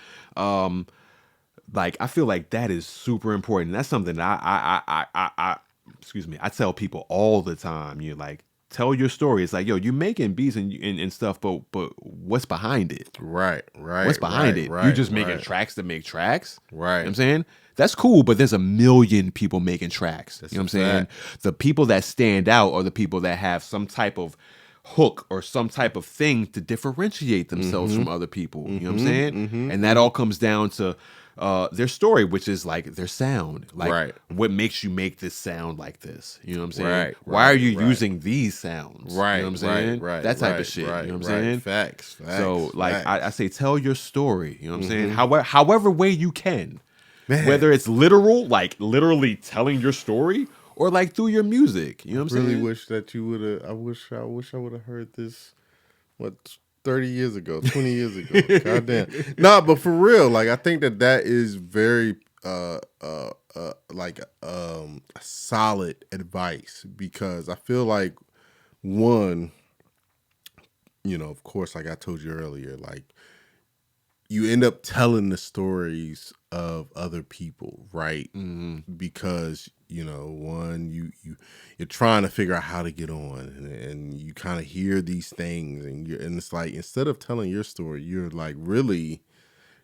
B: Like, I feel like that is super important. That's something that I excuse me, I tell people all the time. You like, tell your story. It's like, yo, you're making beats and stuff, but what's behind it?
A: Right.
B: What's behind it? You're just making tracks to make tracks.
A: Right.
B: You know what I'm saying? That's cool, but there's a million people making tracks.
A: That's
B: you know what I'm saying? The people that stand out are the people that have some type of hook or some type of thing to differentiate themselves from other people. You know what I'm saying? And that all comes down to their story, which is like their sound. Like, what makes you make this sound like this? You know what I'm saying? Why are you using these sounds?
A: Right.
B: You know what I'm saying? That type of shit. You know what I'm saying?
A: Facts.
B: So, like, I say, tell your story. You know what I'm saying? However way you can. Man. Whether it's literal, like literally telling your story, or like through your music. You know what I'm saying?
A: I really wish that you would have. I wish I would have heard this. What, 30 years ago, 20 years ago? Goddamn. Nah, but for real, like, I think that is very like solid advice, because I feel like, one, you know, of course, like I told you earlier, like, you end up telling the stories of other people, right? Because, you know, one, you're trying to figure out how to get on, and you kind of hear these things, and it's like, instead of telling your story, you're like really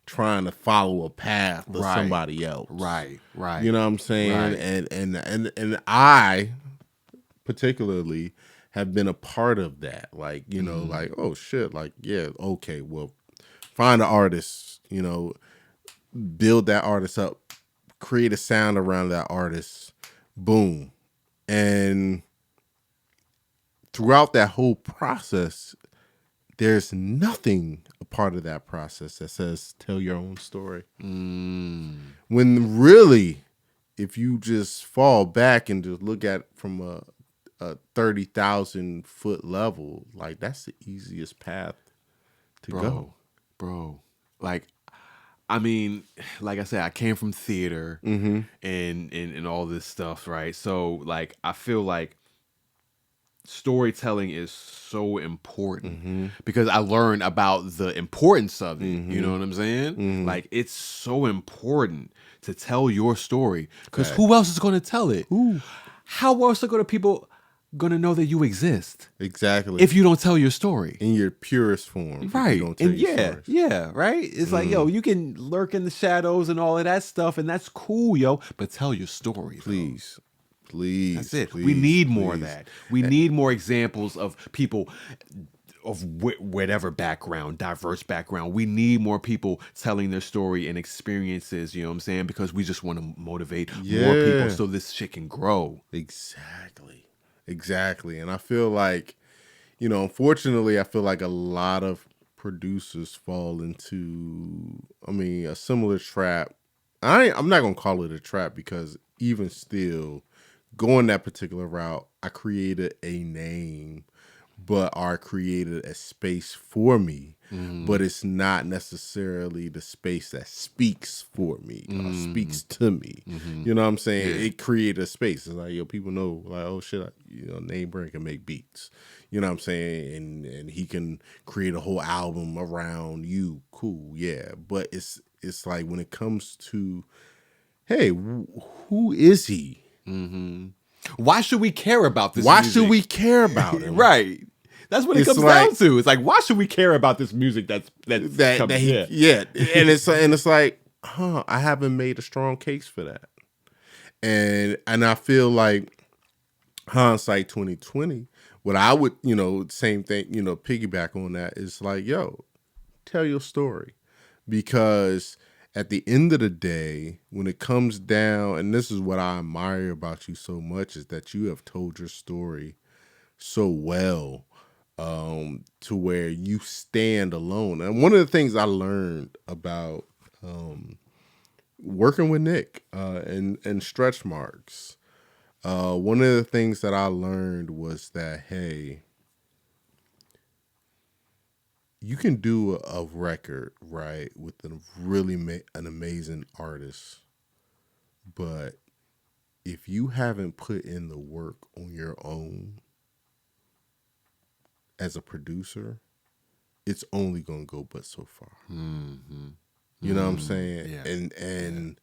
A: trying to follow a path of somebody else. Right. You know what I'm saying? And I particularly have been a part of that. Like, you know, like, oh shit, like, yeah, okay, well, find an artist, you know, build that artist up, create a sound around that artist, boom. And throughout that whole process, there's nothing a part of that process that says tell your own story. When really, if you just fall back and just look at it from a 30,000 foot level, like, that's the easiest path to go.
B: Bro, like, I mean, like I said, I came from theater and all this stuff, right? So, like, I feel like storytelling is so important because I learned about the importance of it. You know what I'm saying? Like, it's so important to tell your story, because who else is going to tell it? How else are people going to know that you exist?
A: Exactly.
B: If you don't tell your story
A: in your purest form,
B: right?
A: You don't tell your
B: stories. Right. It's like, yo, you can lurk in the shadows and all of that stuff, and that's cool, yo. But tell your story,
A: please.
B: Please. That's it. We need more of that. We need more examples of people of whatever background, diverse background. We need more people telling their story and experiences, you know what I'm saying? Because we just want to motivate more people so this shit can grow.
A: Exactly. And I feel like, you know, unfortunately, I feel like a lot of producers fall into, I mean, a similar trap. I'm not going to call it a trap, because even still, going that particular route, I created a name but art created a space for me. But it's not necessarily the space that speaks for me or speaks to me. You know what I'm saying? Yeah. It created a space. It's like, yo, people know, like, oh shit, Name Brand can make beats. You know what I'm saying? And he can create a whole album around you. Cool, yeah. But it's like when it comes to, hey, who is he?
B: Why should we care about this?
A: Why should we care about him?
B: Right. That's what it comes down to. It's like, why should we care about this music that
A: he, yeah. And it's like, I haven't made a strong case for that. And I feel like hindsight 2020, what I would, same thing, piggyback on that is like, yo, tell your story. Because at the end of the day, when it comes down, and this is what I admire about you so much, is that you have told your story so well. To where you stand alone. And one of the things I learned about working with Nick and Stretch Marks, one of the things that I learned was that, hey, you can do a record, right, with an amazing artist, but if you haven't put in the work on your own, as a producer, it's only gonna go but so far. You know what I'm saying? Yeah. And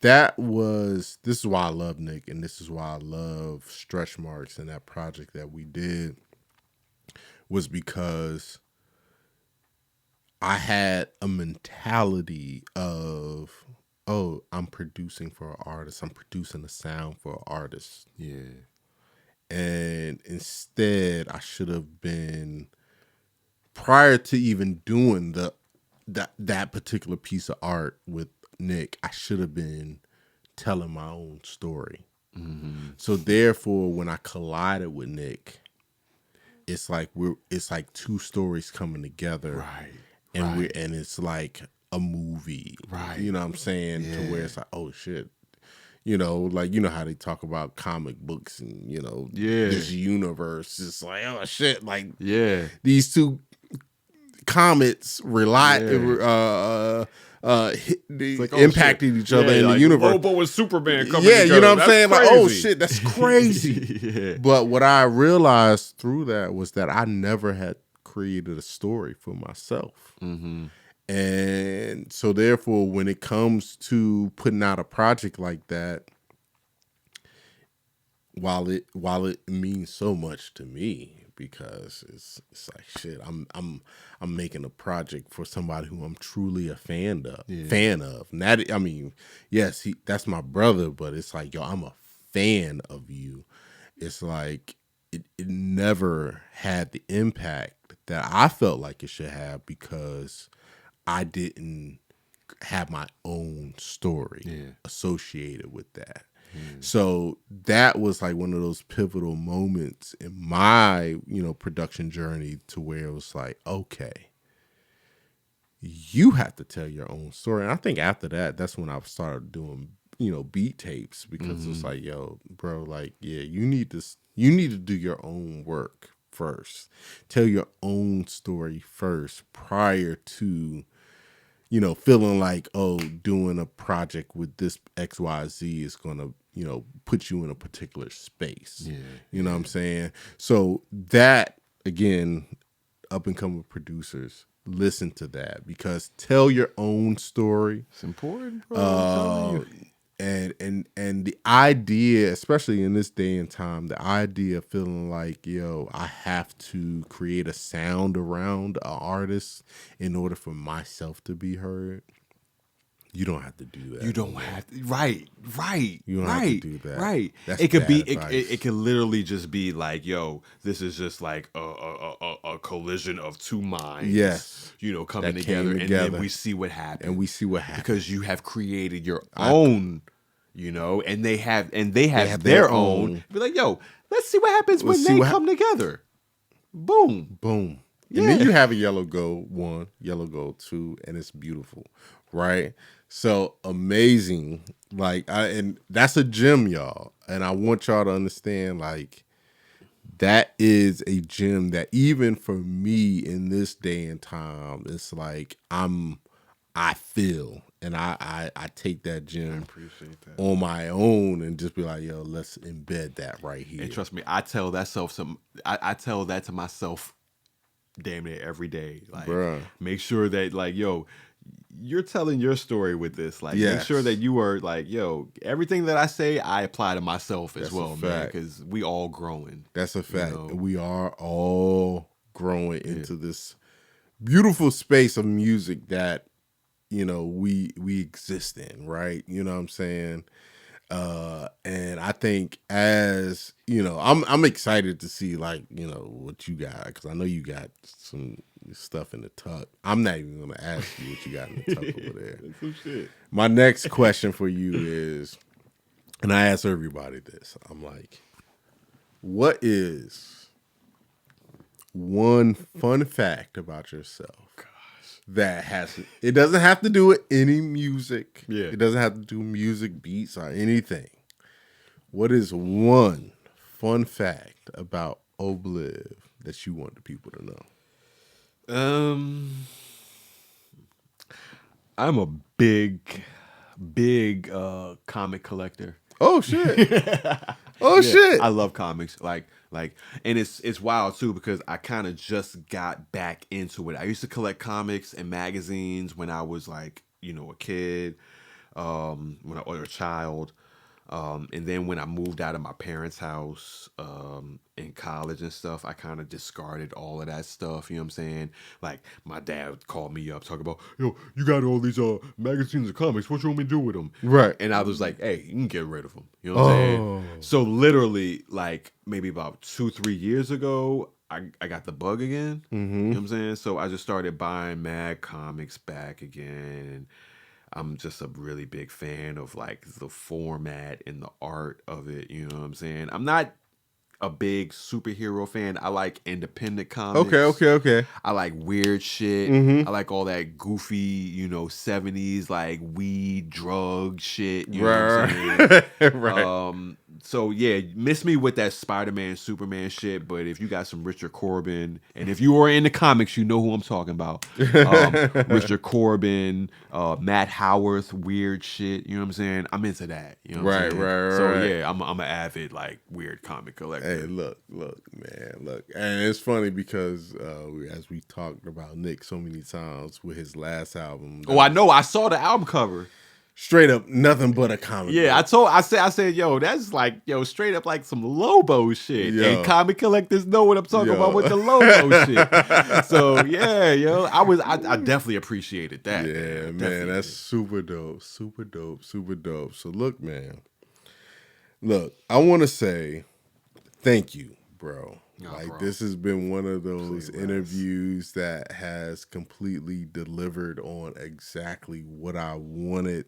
A: this is why I love Nick, and this is why I love Stretch Marks and that project that we did, was because I had a mentality of, oh, I'm producing for an artist. I'm producing a sound for an artist.
B: Yeah.
A: And instead, I should have been, prior to even doing that particular piece of art with Nick, I should have been telling my own story. So therefore, when I collided with Nick, it's like two stories coming together,
B: right?
A: And it's like a movie,
B: right?
A: You know what I'm saying? Yeah. To where it's like, oh shit. Like, how they talk about comic books and, this universe. It's like, oh, shit. Like, these two comets impacted each other in the universe.
B: Lobo and Superman coming together.
A: You know what I'm saying? Crazy. Like, oh, shit, that's crazy. But what I realized through that was that I never had created a story for myself. And so therefore, when it comes to putting out a project like that, while it means so much to me, because it's like, shit, I'm making a project for somebody who I'm truly a fan of. Not, I mean, yes, that's my brother, but it's like, yo, I'm a fan of you. It's like it never had the impact that I felt like it should have, because I didn't have my own story associated with that. So that was like one of those pivotal moments in my, production journey, to where it was like, okay, you have to tell your own story. And I think after that, that's when I started doing, beat tapes, because it's like, yo, bro, like, yeah, you need to do your own work first. Tell your own story first, prior to, feeling like, oh, doing a project with this XYZ is going to, put you in a particular space. You know what I'm saying? So that, again, up and coming producers, listen to that, because tell your own story.
B: It's important, bro.
A: And the idea, especially in this day and time, the idea of feeling like, yo, I have to create a sound around an artist in order for myself to be heard. You don't have to do that.
B: You don't have to. Right.
A: You don't have to do that.
B: Right.
A: That's
B: it could be. It could literally just be like, yo, this is just like a collision of two minds.
A: Yes.
B: Coming together, and then we see what happens. Because you have created your own. And they have their own. Be like, yo, let's see what happens when they come together. Boom.
A: Yeah. And then you have a Yellow Gold 1, Yellow Gold 2, and it's beautiful, right? So amazing. Like, and that's a gem, y'all. And I want y'all to understand, like, that is a gym that even for me in this day and time, it's like I feel, and I take that gym on my own and just be like, yo, let's embed that right here.
B: And trust me, I tell that to myself damn near every day. Like, bruh, make sure that, like, yo, you're telling your story with this. Like, yes, make sure that you are like, yo, everything that I say, I apply to myself as well, man, because we all growing.
A: That's a fact. You know? We are all growing into this beautiful space of music that, you know, we exist in, right? You know what I'm saying? And I think, as you know, I'm excited to see, like, you know, what you got, because I know you got some stuff in the tuck. I'm not even gonna ask you what you got in the tuck over there.
B: That's some shit.
A: My next question for you is, and I ask everybody this, I'm like, what is one fun fact about yourself that has, it doesn't have to do with any music. Yeah. It doesn't have to do music, beats, or anything. What is one fun fact about Ohbliv that you want the people to know?
B: I'm a big comic collector.
A: Oh shit. Oh shit.
B: I love comics. Like, and it's wild too, because I kind of just got back into it. I used to collect comics and magazines when I was, like, you know, a kid, when I was a child. And then when I moved out of my parents' house in college and stuff, I kind of discarded all of that stuff. You know what I'm saying? Like, my dad called me up talking about, yo, you got all these magazines and comics. What you want me to do with them?
A: Right.
B: And I was like, hey, you can get rid of them. You know what I'm saying? So literally, like, maybe about 2-3 years ago, I got the bug again. Mm-hmm. You know what I'm saying? So I just started buying mad comics back again. I'm just a really big fan of, like, the format and the art of it. You know what I'm saying? I'm not a big superhero fan. I like independent comics.
A: Okay.
B: I like weird shit. Mm-hmm. I like all that goofy, you know, 70s, like, weed, drug shit. You know what I'm saying? Right. So, yeah, miss me with that Spider-Man, Superman shit, but if you got some Richard Corbin, and if you are in the comics, you know who I'm talking about. Richard Corbin, Matt Howarth, weird shit, you know what I'm saying? I'm into that. You know what I'm saying?
A: Right.
B: So, yeah, I'm an avid, like, weird comic collector.
A: Hey, look, man. And it's funny because as we talked about Nick so many times with his last album.
B: Oh, I know. I saw the album cover.
A: Straight up, nothing but a comic.
B: Yeah, book. I said, yo, that's like, yo, straight up like some Lobo shit. Yo. And comic collectors know what I'm talking about with the Lobo shit. So yeah, yo, I definitely appreciated that.
A: Yeah, man, that's super dope. So look, man, I want to say thank you, bro. Bro. This has been one of those interviews that has completely delivered on exactly what I wanted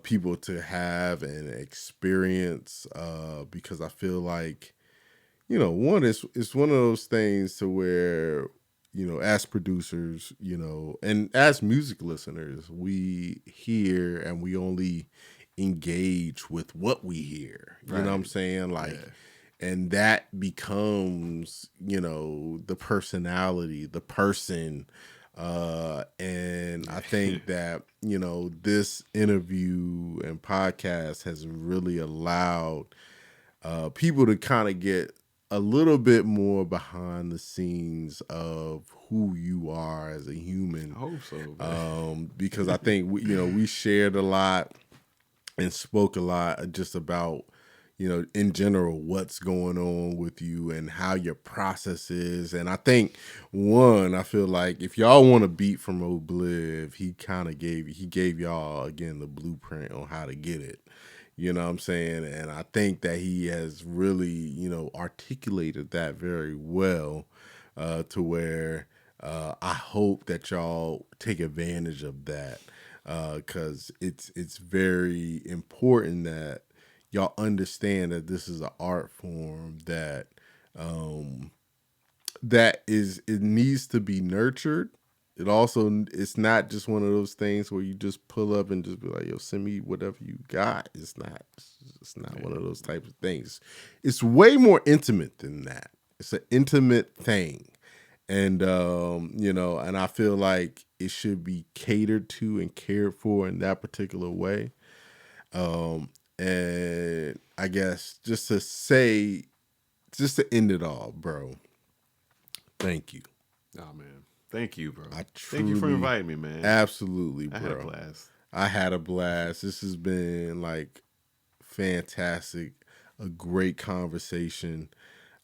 A: people to have and experience, because I feel like, you know, one, it's one of those things to where, you know, as producers, you know, and as music listeners, we hear and we only engage with what we hear. You know what I'm saying? Like. Yeah. And that becomes, you know, the personality, the person. And I think that, you know, this interview and podcast has really allowed people to kind of get a little bit more behind the scenes of who you are as a human.
B: I hope so, man.
A: Because I think, we shared a lot and spoke a lot just about, you know, in general, what's going on with you and how your process is. And I think, I feel like if y'all want a beat from Ohbliv, he gave y'all, again, the blueprint on how to get it. You know what I'm saying? And I think that he has really, you know, articulated that very well, to where I hope that y'all take advantage of that, because it's very important that y'all understand that this is an art form that it needs to be nurtured. It's not just one of those things where you just pull up and just be like, yo, send me whatever you got. It's not one of those types of things. It's way more intimate than that. It's an intimate thing. And, and I feel like it should be catered to and cared for in that particular way. And I guess just to end it all, bro, thank you.
B: Oh, man. Thank you, bro. Thank you for inviting me, man.
A: Absolutely, bro.
B: I had a blast.
A: I had a blast. This has been like fantastic, a great conversation.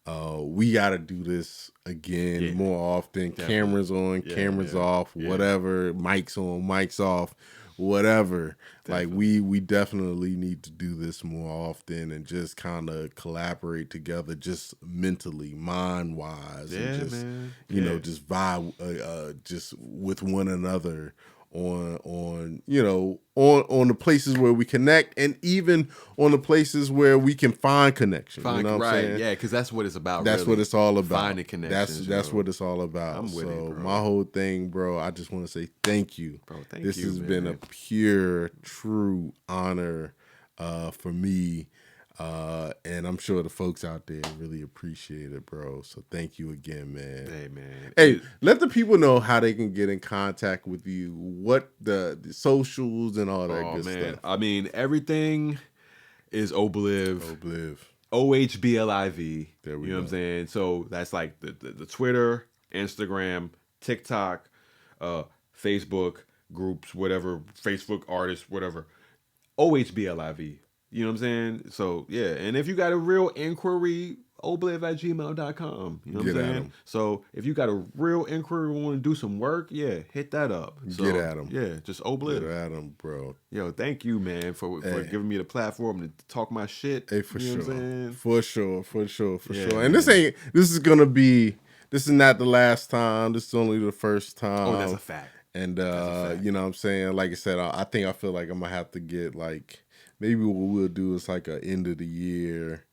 A: We got to do this again more often. Definitely. Cameras on, cameras off, whatever. Mics on, mics off, whatever. Definitely. Like we definitely need to do this more often and just kind of collaborate together, just mentally, mind wise, and just just vibe, just with one another on the places where we connect, and even on the places where we can find connection. You know what I'm saying?
B: Yeah, because that's what it's about.
A: That's what it's all about.
B: Finding connection.
A: That's what it's all about.
B: I'm with it, bro.
A: My whole thing, bro, I just want to say thank you.
B: Bro, thank
A: this
B: you.
A: This has been a pure, true honor for me. And I'm sure the folks out there really appreciate it, bro. So thank you again, man.
B: Hey, man.
A: Hey, let the people know how they can get in contact with you, what the socials and all that good stuff.
B: I mean, everything is Ohbliv.
A: Ohbliv.
B: Ohbliv.
A: There we go.
B: You know what I'm saying? So that's like the Twitter, Instagram, TikTok, Facebook groups, whatever, Facebook artists, whatever. Ohbliv. You know what I'm saying? So, yeah. And if you got a real inquiry, ohbliv@gmail.com. You know what I'm saying? So, if you got a real inquiry and want to do some work, hit that up. So,
A: get at them.
B: Yeah, just Ohbliv.
A: Get at them, bro.
B: Yo, thank you, man, for giving me the platform to talk my shit.
A: Hey, for
B: you know
A: sure.
B: What I'm saying?
A: For sure. And this is not the last time. This is only the first time.
B: Oh, that's a fact.
A: And, you know what I'm saying? Like I said, I feel like I'm going to have to get like, maybe what we'll do is like a end of the year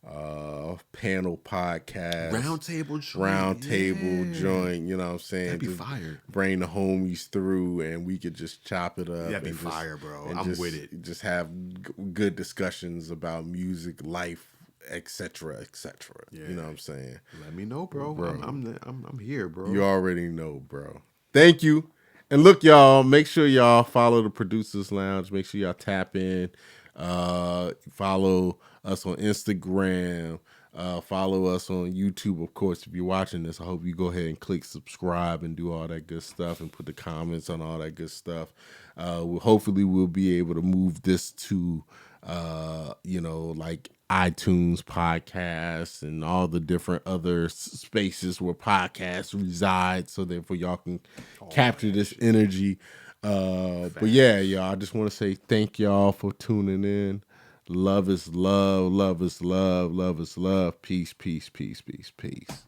A: panel podcast.
B: Roundtable
A: joint, you know what I'm saying?
B: That'd be fire.
A: Bring the homies through and we could just chop it up.
B: That'd be fire, bro. I'm with it.
A: Just have good discussions about music, life, etc. You know what I'm saying?
B: Let me know, bro. I'm here, bro.
A: You already know, bro. Thank you. And look, y'all, make sure y'all follow the Producers Lounge. Make sure y'all tap in. Follow us on Instagram. Follow us on YouTube, of course. If you're watching this, I hope you go ahead and click subscribe and do all that good stuff and put the comments on all that good stuff. Hopefully we'll be able to move this to, like iTunes podcasts and all the different other spaces where podcasts reside, so therefore y'all can capture this energy. But yeah, y'all, I just want to say thank y'all for tuning in. Love is love. Love is love. Love is love. Peace, peace, peace, peace, peace.